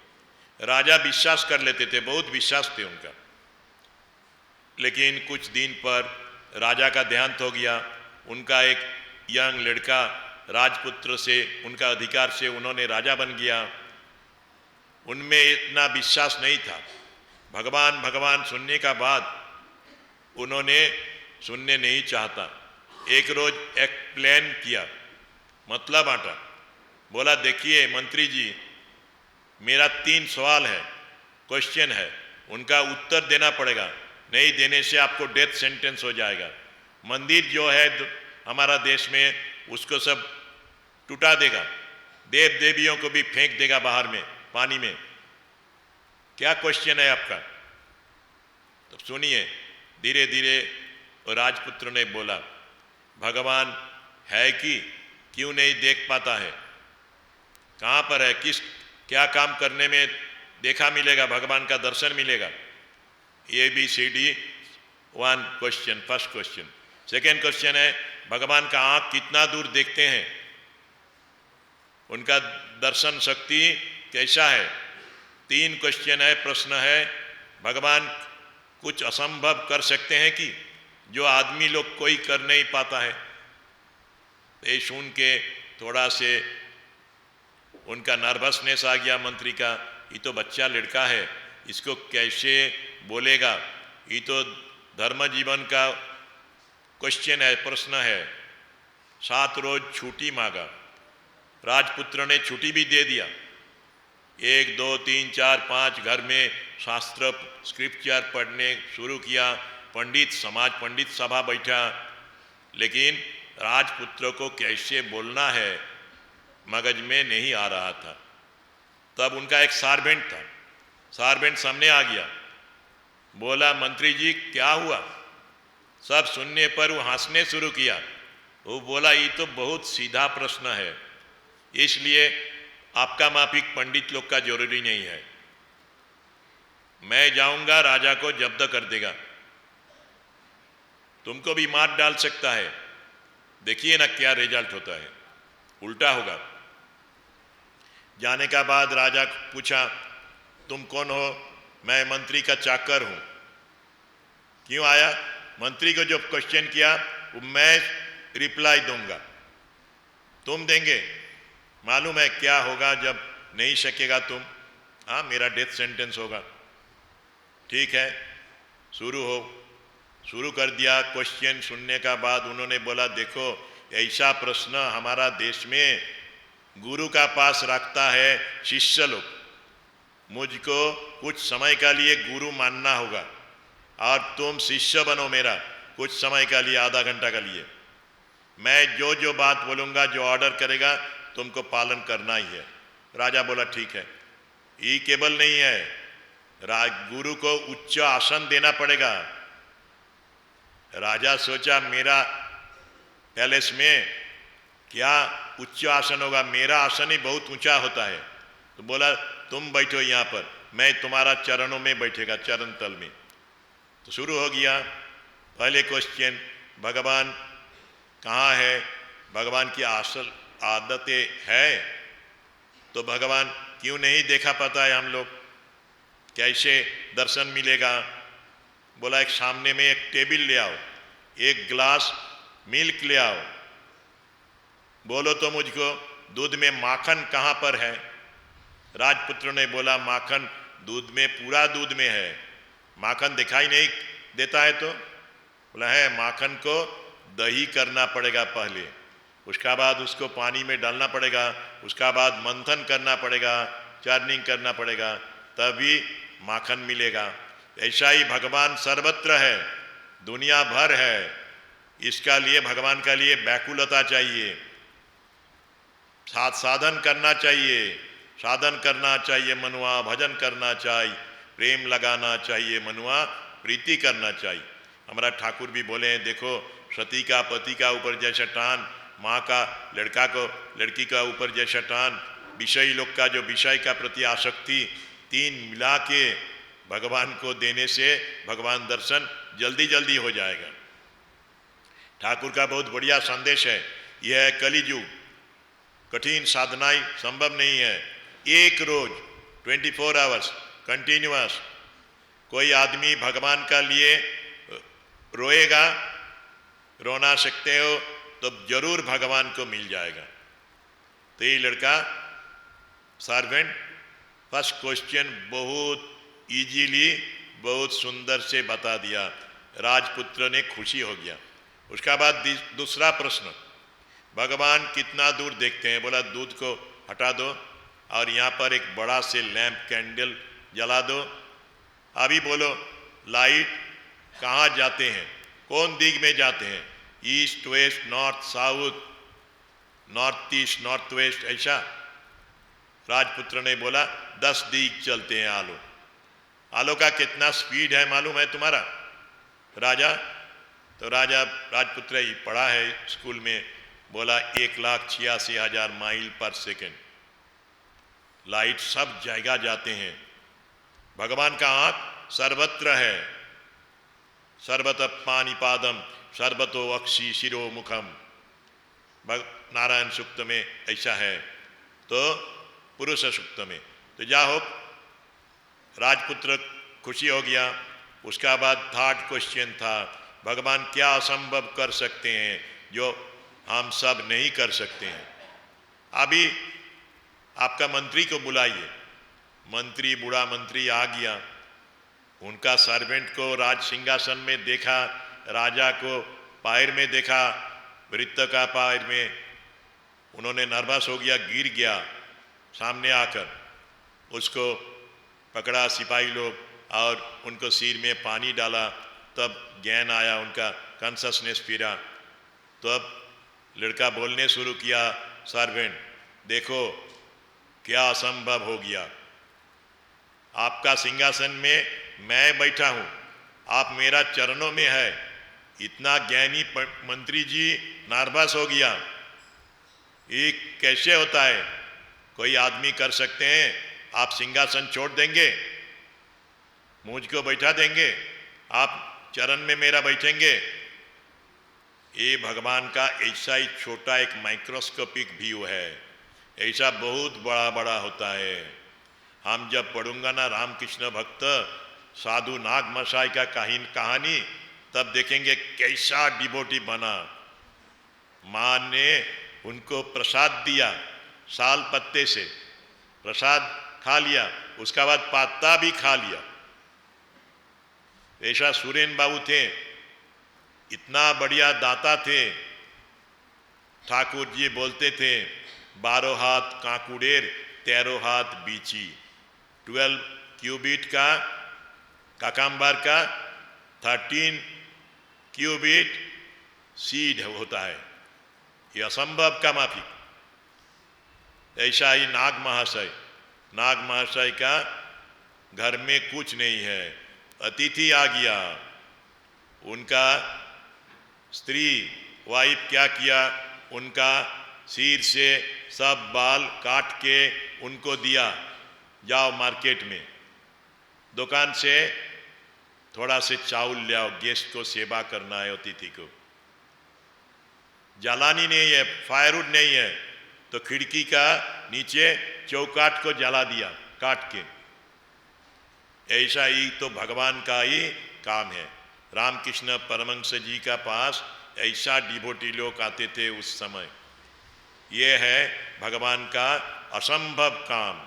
राजा विश्वास कर लेते थे, बहुत विश्वास थे उनका। लेकिन कुछ दिन पर राजा का देहांत हो गया। उनका एक यंग लड़का राजपुत्र से, उनका अधिकार से उन्होंने राजा बन गया। उनमें इतना विश्वास नहीं था। भगवान भगवान सुनने का बाद उन्होंने सुनने नहीं चाहता। एक रोज एक प्लान किया, मतलब आटा। बोला देखिए मंत्री जी, मेरा 3 सवाल है, क्वेश्चन है, उनका उत्तर देना पड़ेगा, नहीं देने से आपको डेथ सेंटेंस हो जाएगा। मंदिर जो है हमारा देश में, उसको सब टूटा देगा, देव देवियों को भी फेंक देगा बाहर में, पानी में। क्या क्वेश्चन है आपका? तो सुनिए। धीरे धीरे राजपुत्र ने बोला, भगवान है कि क्यों नहीं देख पाता है, कहाँ पर है, किस क्या काम करने में देखा मिलेगा, भगवान का दर्शन मिलेगा। ABCD 1 question, first question. Second question है, भगवान का आँख कितना दूर देखते हैं, उनका दर्शन शक्ति कैसा है। 3 क्वेश्चन है, प्रश्न है, भगवान कुछ असंभव कर सकते हैं कि जो आदमी लोग कोई कर नहीं पाता है। ये सुन के थोड़ा से उनका नर्वसनेस आ गया मंत्री का। ये तो बच्चा लड़का है, इसको कैसे बोलेगा, ये तो धर्म जीवन का क्वेश्चन है, प्रश्न है। 7 रोज छुट्टी मांगा। राजपुत्र ने छुट्टी भी दे दिया। 1 2 3 4 5 घर में शास्त्र स्क्रिप्चर पढ़ने शुरू किया। पंडित समाज, पंडित सभा बैठा, लेकिन राजपुत्र को कैसे बोलना है मगज में नहीं आ रहा था। तब उनका एक सार्वेंट था, सार्वेंट सामने आ गया। बोला मंत्री जी क्या हुआ? सब सुनने पर वो हंसने शुरू किया। वो बोला ये तो बहुत सीधा प्रश्न है, इसलिए आपका माफिक पंडित लोग का जरूरी नहीं है। मैं जाऊंगा, राजा को जब्त कर देगा, तुमको भी मार डाल सकता है। देखिए ना क्या रिजल्ट होता है, उल्टा होगा। जाने का बाद राजा पूछा, तुम कौन हो? मैं मंत्री का चाकर हूं। क्यों आया? मंत्री को जो क्वेश्चन किया वो मैं रिप्लाई दूंगा, तुम देंगे? मालूम है क्या होगा जब नहीं सकेगा तुम? हाँ, मेरा डेथ सेंटेंस होगा। ठीक है, शुरू कर दिया। क्वेश्चन सुनने का बाद उन्होंने बोला, देखो ऐसा प्रश्न हमारा देश में गुरु का पास रखता है शिष्य लोग। मुझको कुछ समय का लिए गुरु मानना होगा और तुम शिष्य बनो मेरा कुछ समय का लिए, आधा घंटा का लिए। मैं जो जो बात बोलूँगा, जो ऑर्डर करेगा, तुमको पालन करना ही है। राजा बोला ठीक है। ये केवल नहीं है, गुरु को उच्च आसन देना पड़ेगा। राजा सोचा मेरा पैलेस में क्या उच्च आसन होगा, मेरा आसन ही बहुत ऊंचा होता है। तो बोला तुम बैठो यहाँ पर, मैं तुम्हारा चरणों में बैठेगा, चरण तल में। तो शुरू हो गया। पहले क्वेश्चन, भगवान कहाँ है? भगवान की असल आदतें है तो भगवान क्यों नहीं देखा पाता है हम लोग, कैसे दर्शन मिलेगा? बोला एक सामने में एक टेबल ले आओ, एक ग्लास मिल्क ले आओ। बोलो तो मुझको दूध में माखन कहाँ पर है? राजपुत्र ने बोला माखन दूध में, पूरा दूध में है। माखन दिखाई नहीं देता है? तो बोला है, माखन को दही करना पड़ेगा पहले, उसका बाद उसको पानी में डालना पड़ेगा, उसका बाद मंथन करना पड़ेगा, चर्निंग करना पड़ेगा, तभी माखन मिलेगा। ऐसा ही भगवान सर्वत्र है, दुनिया भर है। इसका लिए भगवान का लिए व्याकुलता चाहिए, साधन करना चाहिए, साधन करना चाहिए मनुआ, भजन करना चाहिए, प्रेम लगाना चाहिए मनुआ, प्रीति करना चाहिए। हमारा ठाकुर भी बोले हैं, देखो सती का पति का ऊपर जैसा टान, माँ का लड़का को लड़की का ऊपर जैसा टान, विषयी लोग का जो विषय का प्रति आसक्ति, तीन मिला के भगवान को देने से भगवान दर्शन जल्दी जल्दी हो जाएगा। ठाकुर का बहुत बढ़िया संदेश है। यह है कलियुग, कठिन साधनाएं संभव नहीं है। एक रोज 24 आवर्स कंटिन्यूअस कोई आदमी भगवान का लिए रोएगा, रोना सकते हो तो जरूर भगवान को मिल जाएगा। तो ये लड़का सर्वेंट फर्स्ट क्वेश्चन बहुत इजीली, बहुत सुंदर से बता दिया। राजपुत्र ने खुशी हो गया। उसका बाद दूसरा प्रश्न, भगवान कितना दूर देखते हैं? बोला दूध को हटा दो और यहाँ पर एक बड़ा से लैंप कैंडल जला दो। अभी बोलो लाइट कहाँ जाते हैं, कौन दिग में जाते हैं? East west north south, north east north west, ऐसा? राजपुत्र ने बोला 10 दिग चलते हैं आलो। आलो का कितना स्पीड है मालूम है तुम्हारा? राजा तो राजपुत्र ही पढ़ा है स्कूल में, बोला 1,86,000 माइल पर सेकेंड। लाइट सब जगह जाते हैं। भगवान का आंख सर्वत्र है। सर्वत पानीपादम सर्वतो अक्षी शिरो मुखम, नारायण सूक्त में ऐसा है, तो पुरुष सूक्त में। तो जाओ, राजपुत्र खुशी हो गया। उसका बाद थर्ड क्वेश्चन था, भगवान क्या असंभव कर सकते हैं जो हम सब नहीं कर सकते हैं? अभी आपका मंत्री को बुलाइए। मंत्री, बूढ़ा मंत्री आ गया। उनका सर्वेंट को राज सिंहासन में देखा, राजा को पैर में देखा, वृत्त का पैर में। उन्होंने नर्वस हो गया, गिर गया। सामने आकर उसको पकड़ा सिपाही लोग और उनको सिर में पानी डाला। तब ज्ञान आया, उनका कॉन्शसनेस फिरा। तो अब लड़का बोलने शुरू किया, सर्वेंट देखो क्या असंभव हो गया। आपका सिंहासन में मैं बैठा हूँ, आप मेरा चरणों में है। इतना ज्ञानी मंत्री जी नर्वस हो गया। ये कैसे होता है? कोई आदमी कर सकते हैं? आप सिंहासन छोड़ देंगे, मुझको बैठा देंगे, आप चरण में मेरा बैठेंगे? ये भगवान का ऐसा ही छोटा एक माइक्रोस्कोपिक व्यू है। ऐसा बहुत बड़ा बड़ा होता है। हम जब पढ़ूंगा ना रामकृष्ण भक्त साधु नाग मशाई का कहानी, तब देखेंगे कैसा डिवोटी बना। माँ ने उनको प्रसाद दिया, साल पत्ते से प्रसाद खा लिया, उसका बाद पत्ता भी खा लिया। ऐसा सुरेन बाबू थे, इतना बढ़िया दाता थे। ठाकुर जी बोलते थे 12 हाथ कांकुड़ेर 13 हाथ बीची। 12 क्यूबिट का काकाम्बार का 13 क्यूबिट सीड होता है। ये असंभव का माफी। ऐसा ही नाग महाशय का घर में कुछ नहीं है। अतिथि आ गया, उनका स्त्री वाइफ क्या किया, उनका सिर से सब बाल काट के उनको दिया, जाओ मार्केट में दुकान से थोड़ा से चावल ले आओ, गेस्ट को सेवा करना है, अतिथि को। जलानी नहीं है, फायरवुड नहीं है, तो खिड़की का नीचे चौकाट को जला दिया काट के। ऐसा ही तो भगवान का ही काम है। रामकृष्ण परमहंस जी का पास ऐसा डिवोटी लोग आते थे उस समय। ये है भगवान का असंभव काम।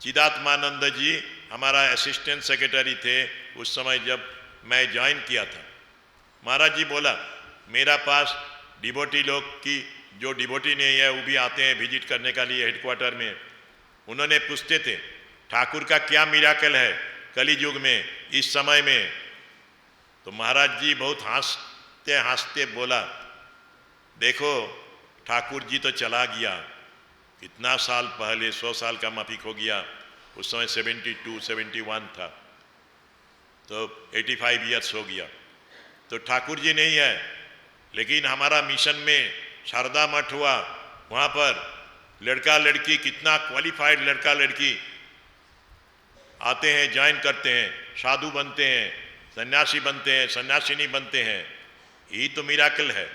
चिदात्मानंद जी हमारा असिस्टेंट सेक्रेटरी थे उस समय जब मैं ज्वाइन किया था। महाराज जी बोला मेरा पास डिवोटी लोग की जो डिवोटी नहीं है वो भी आते हैं विजिट करने के लिए हेडक्वार्टर में। उन्होंने पूछते थे ठाकुर का क्या मिराकल है कली युग में, इस समय में। तो महाराज जी बहुत हंसते हंसते बोला देखो ठाकुर जी तो चला गया, इतना साल पहले 100 साल का माफिक हो गया। उस समय 71 था, तो 85 ईयर्स हो गया। तो ठाकुर जी नहीं है, लेकिन हमारा मिशन में शारदा मठ हुआ, वहाँ पर लड़का लड़की, कितना क्वालिफाइड लड़का लड़की आते हैं, ज्वाइन करते हैं, साधु बनते हैं, सन्यासी बनते हैं, सन्यासिनी बनते हैं। यही तो मिराकल है,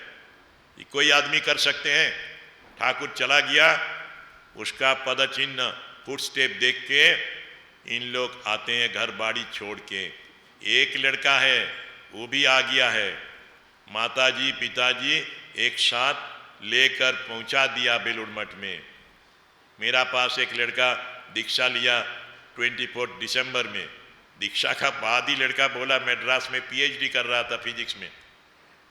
ये कोई आदमी कर सकते हैं। ठाकुर चला गया, उसका पद चिन्ह फुट स्टेप देख के इन लोग आते हैं घर बाड़ी छोड़ के। एक लड़का है वो भी आ गया है, माताजी पिताजी एक साथ लेकर पहुंचा दिया बेलूर मठ में। मेरा पास एक लड़का दीक्षा लिया 24 दिसंबर में। दीक्षा का बाद ही लड़का बोला, मद्रास में पीएचडी कर रहा था फिजिक्स में,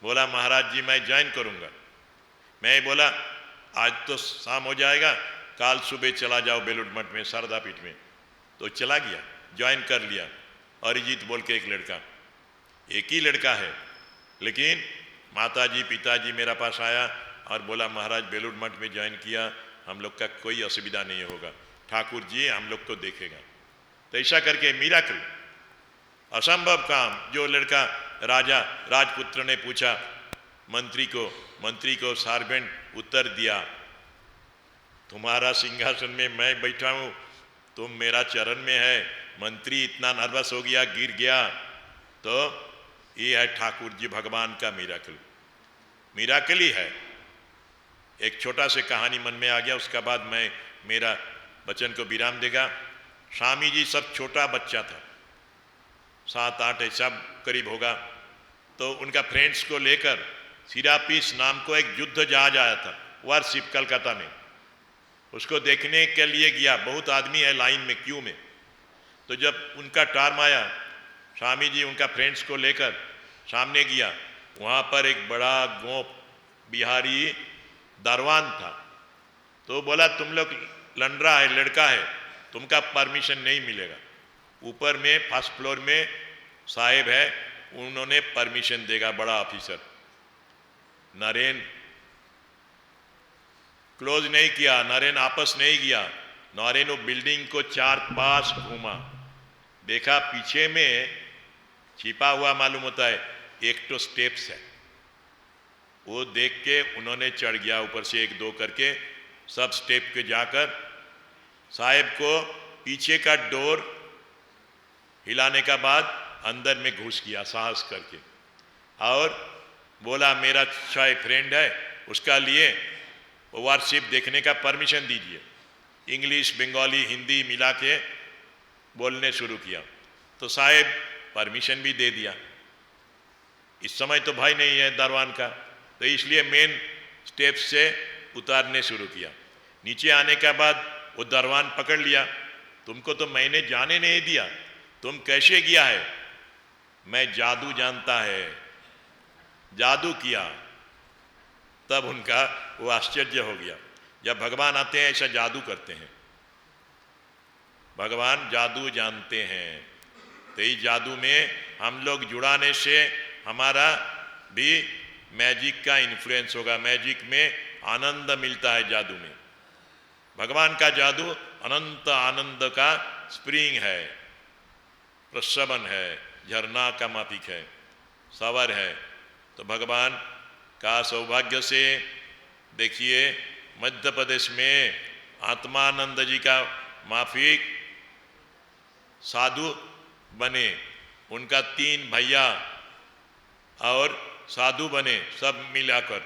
बोला महाराज जी मैं ज्वाइन करूंगा। मैं बोला आज तो शाम हो जाएगा, काल सुबह चला जाओ बेलूर मठ में शारदा पीठ में। तो चला गया, ज्वाइन कर लिया। अरिजीत बोल के एक लड़का, एक ही लड़का है, लेकिन माताजी पिताजी मेरा पास आया और बोला महाराज बेलूर मठ में ज्वाइन किया, हम लोग का कोई असुविधा नहीं होगा, ठाकुर जी हम लोग को देखेगा। तो ऐसा करके मिराकल, असंभव काम। जो लड़का राजा राजपुत्र ने पूछा मंत्री को सार्वेंट उत्तर दिया, तुम्हारा सिंहासन में मैं बैठा हूं, तुम मेरा चरण में है। मंत्री इतना नर्वस हो गया, गिर गया। तो ये है ठाकुर जी भगवान का मिराकल, मिराकल ही है। एक छोटा से कहानी मन में आ गया, उसका बाद मैं मेरा वचन को विराम देगा। स्वामी जी सब छोटा बच्चा था, 7-8 ऐसा करीब होगा। तो उनका फ्रेंड्स को लेकर सिरापीस नाम को एक युद्ध जहाज आया था, वारशिप कलकत्ता में, उसको देखने के लिए गया। बहुत आदमी है लाइन में, क्यू में। तो जब उनका टार्म आया, स्वामी जी उनका फ्रेंड्स को लेकर सामने गया। वहाँ पर एक बड़ा गोप बिहारी दरवान था। तो बोला तुम लोग लंडरा है, लड़का है, तुमका परमिशन नहीं मिलेगा। ऊपर में फर्स्ट फ्लोर में साहेब है, उन्होंने परमिशन देगा, बड़ा ऑफिसर। नरेन क्लोज नहीं किया, नरेन आपस नहीं गया। नरेन वो बिल्डिंग को 4-5 घूमा, देखा पीछे में छिपा हुआ मालूम होता है एक तो स्टेप्स है, वो देख के उन्होंने चढ़ गया ऊपर से 1-2 करके, सब स्टेप के जाकर साहेब को पीछे का डोर हिलाने का बाद अंदर में घुस गया साहस करके, और बोला मेरा अच्छा फ्रेंड है, उसका लिए वारशिप देखने का परमिशन दीजिए। इंग्लिश बंगाली हिंदी मिला के बोलने शुरू किया। तो साहेब परमिशन भी दे दिया। इस समय तो भाई नहीं है दरवान का, तो इसलिए मेन स्टेप से उतारने शुरू किया। नीचे आने के बाद वो दरवान पकड़ लिया, तुमको तो मैंने जाने नहीं दिया, तुम कैसे गया है? मैं जादू जानता है, जादू किया। तब उनका वो आश्चर्य हो गया। जब भगवान आते हैं ऐसा जादू करते हैं, भगवान जादू जानते हैं। तो इस जादू में हम लोग जुड़ाने से हमारा भी मैजिक का इन्फ्लुएंस होगा। मैजिक में आनंद मिलता है जादू में। भगवान का जादू अनंत आनंद का स्प्रिंग है, प्रस्रवन है, झरना का माफिक है, सवर है। तो भगवान का सौभाग्य से देखिए मध्य प्रदेश में आत्मानंद जी का माफिक साधु बने, उनका 3 भैया और साधु बने, सब मिलाकर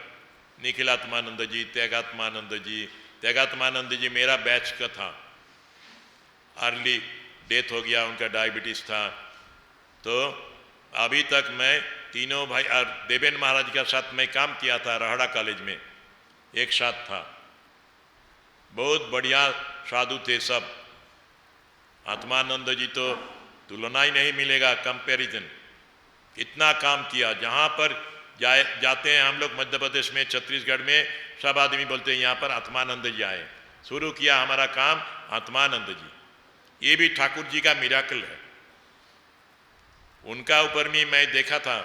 निखिलात्मानंद जी, त्यागात्मानंद जी। त्यागात्मानंद जी मेरा बैच का था, अर्ली डेथ हो गया, उनका डायबिटीज था। तो अभी तक मैं तीनों भाई और देवेंद्र महाराज के साथ मैं काम किया था, रहड़ा कॉलेज में एक साथ था। बहुत बढ़िया साधु थे सब। आत्मानंद जी तो तुलना ही नहीं मिलेगा, कंपैरिजन। इतना काम किया, जहाँ पर जाते हैं हम लोग मध्य प्रदेश में, छत्तीसगढ़ में, सब आदमी बोलते हैं यहाँ पर आत्मानंद जी आए। शुरू किया हमारा काम आत्मानंद जी। ये भी ठाकुर जी का मिराकल है। उनका ऊपर में मैं देखा था,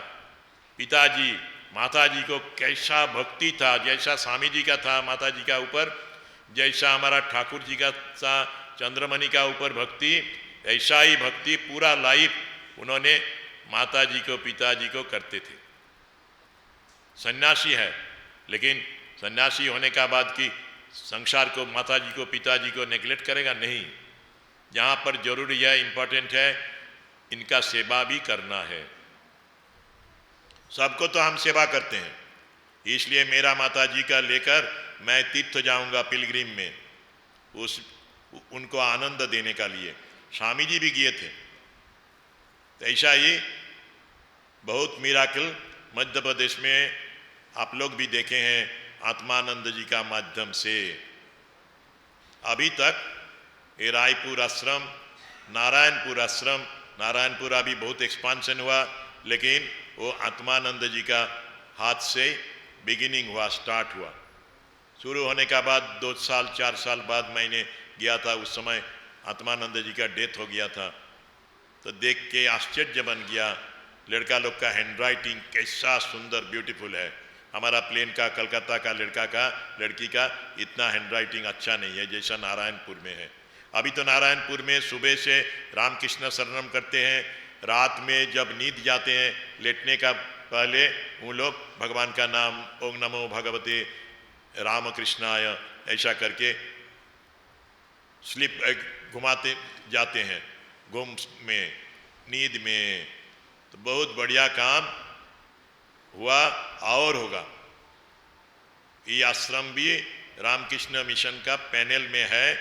पिताजी माताजी को कैसा भक्ति था, जैसा स्वामी जी का था माताजी का ऊपर, जैसा हमारा ठाकुर जी का था चंद्रमणि का ऊपर भक्ति, ऐसा ही भक्ति पूरा लाइफ उन्होंने माताजी को पिताजी को करते थे। सन्यासी है, लेकिन सन्यासी होने का बाद की संसार को, माताजी को, पिताजी को नेग्लेक्ट करेगा? नहीं। जहाँ पर जरूरी है, इम्पोर्टेंट है, इनका सेवा भी करना है। सबको तो हम सेवा करते हैं, इसलिए मेरा माताजी का लेकर मैं तीर्थ जाऊंगा पिलग्रिम में, उनको आनंद देने का लिए। स्वामी जी भी गए थे। तो ऐसा ही बहुत मिराकल मध्य प्रदेश में आप लोग भी देखे हैं आत्मानंद जी का माध्यम से। अभी तक ये रायपुर आश्रम, नारायणपुर आश्रम, नारायणपुर अभी बहुत एक्सपांशन हुआ, लेकिन वो आत्मानंद जी का हाथ से बिगिनिंग हुआ, स्टार्ट हुआ। शुरू होने का बाद 2 साल 4 साल बाद मैंने गया था, उस समय आत्मानंद जी का डेथ हो गया था। तो देख के आश्चर्य बन गया, लड़का लोग का हैंडराइटिंग कैसा सुंदर ब्यूटीफुल है। हमारा प्लेन का, कलकत्ता का लड़की का इतना हैंडराइटिंग अच्छा नहीं है जैसा नारायणपुर में है। अभी तो नारायणपुर में सुबह से रामकृष्ण शरणम करते हैं, रात में जब नींद जाते हैं लेटने का पहले वो लोग भगवान का नाम ओम नमो भगवते रामकृष्णाय ऐसा करके स्लिप घुमाते जाते हैं घूम में, नींद में। तो बहुत बढ़िया काम हुआ और होगा। ये आश्रम भी रामकृष्ण मिशन का पैनल में है।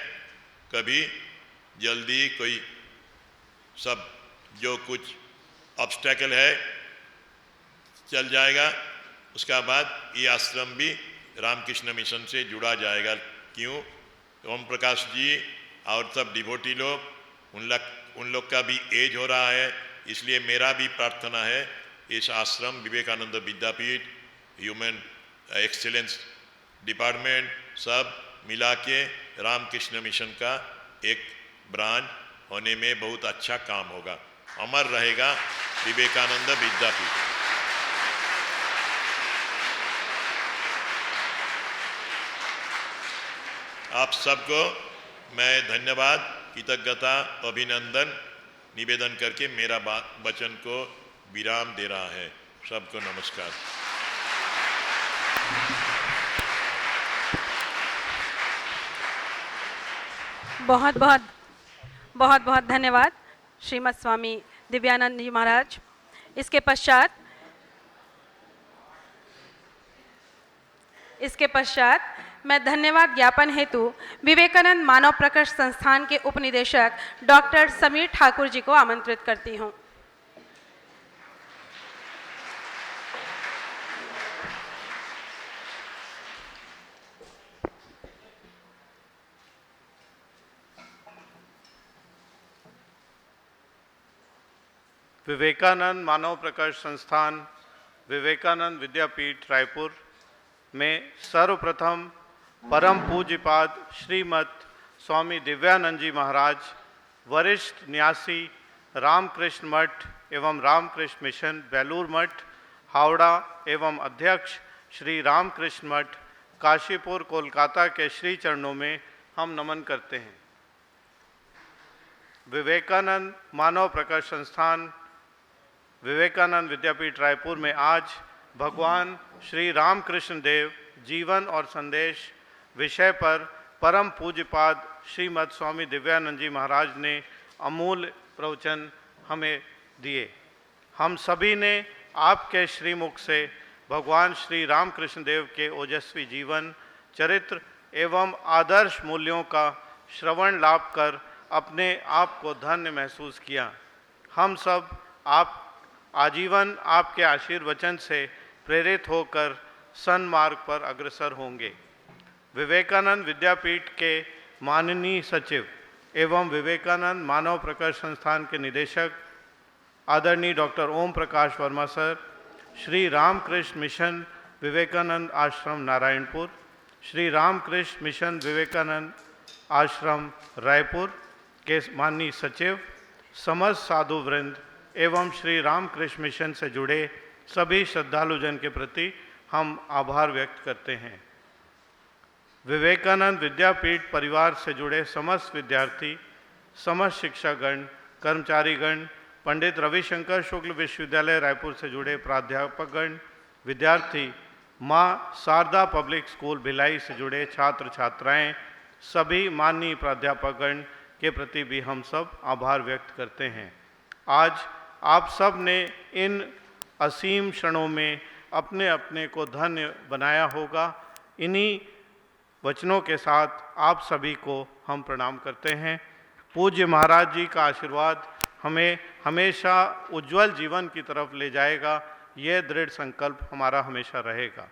कभी जल्दी कोई सब जो कुछ ऑब्स्टेकल है चल जाएगा, उसका बाद ये आश्रम भी रामकृष्ण मिशन से जुड़ा जाएगा। क्यों? ओम प्रकाश जी और सब डिवोटी लोग, उन लोग का भी एज हो रहा है, इसलिए मेरा भी प्रार्थना है इस आश्रम, विवेकानंद विद्यापीठ, ह्यूमन एक्सीलेंस डिपार्टमेंट सब मिला के रामकृष्ण मिशन का एक ब्रांच होने में बहुत अच्छा काम होगा। अमर रहेगा विवेकानंद विद्यापीठ। आप सबको मैं धन्यवाद, कृतज्ञता, अभिनंदन निवेदन करके मेरा वचन को विराम दे रहा है। सबको नमस्कार। बहुत बहुत धन्यवाद श्रीमद स्वामी दिव्यानंद जी महाराज। इसके पश्चात मैं धन्यवाद ज्ञापन हेतु विवेकानंद मानव प्रकर्ष संस्थान के उपनिदेशक डॉक्टर समीर ठाकुर जी को आमंत्रित करती हूँ। विवेकानंद मानव प्रकर्ष संस्थान, विवेकानंद विद्यापीठ रायपुर में सर्वप्रथम परम पूज्यपाद श्रीमद स्वामी दिव्यानंद जी महाराज, वरिष्ठ न्यासी रामकृष्ण मठ एवं रामकृष्ण मिशन बेलूर मठ हावड़ा एवं अध्यक्ष श्री रामकृष्ण मठ काशीपुर कोलकाता के श्री चरणों में हम नमन करते हैं। विवेकानंद मानव प्रकर्ष संस्थान, विवेकानंद विद्यापीठ रायपुर में आज भगवान श्री रामकृष्ण देव जीवन और संदेश विषय पर परम पूज्यपाद श्रीमद स्वामी दिव्यानंद जी महाराज ने अमूल्य प्रवचन हमें दिए। हम सभी ने आपके श्रीमुख से भगवान श्री रामकृष्ण देव के ओजस्वी जीवन, चरित्र एवं आदर्श मूल्यों का श्रवण लाभ कर अपने आप को धन्य महसूस किया। हम सब आप आजीवन आपके आशीर्वचन से प्रेरित होकर सन्मार्ग पर अग्रसर होंगे। विवेकानंद विद्यापीठ के माननीय सचिव एवं विवेकानंद मानव प्रकर्ष संस्थान के निदेशक आदरणीय doctor Om Prakash Verma sir, Shri Ramakrishna mission Vivekananda आश्रम नारायणपुर, श्री रामकृष्ण मिशन विवेकानंद आश्रम रायपुर के माननीय सचिव, समस्त साधु वृंद एवं श्री रामकृष्ण मिशन से जुड़े सभी श्रद्धालुजन के प्रति हम आभार व्यक्त करते हैं। विवेकानंद विद्यापीठ परिवार से जुड़े समस्त विद्यार्थी, समस्त शिक्षागण, कर्मचारीगण, पंडित रविशंकर शुक्ल विश्वविद्यालय रायपुर से जुड़े प्राध्यापकगण, विद्यार्थी, माँ शारदा पब्लिक स्कूल भिलाई से जुड़े छात्र छात्राएं, सभी माननीय प्राध्यापकगण के प्रति भी हम सब आभार व्यक्त करते हैं। आज आप सब ने इन असीम क्षणों में अपने अपने को धन्य बनाया होगा। इन्हीं वचनों के साथ आप सभी को हम प्रणाम करते हैं। पूज्य महाराज जी का आशीर्वाद हमें हमेशा उज्जवल जीवन की तरफ ले जाएगा, यह दृढ़ संकल्प हमारा हमेशा रहेगा।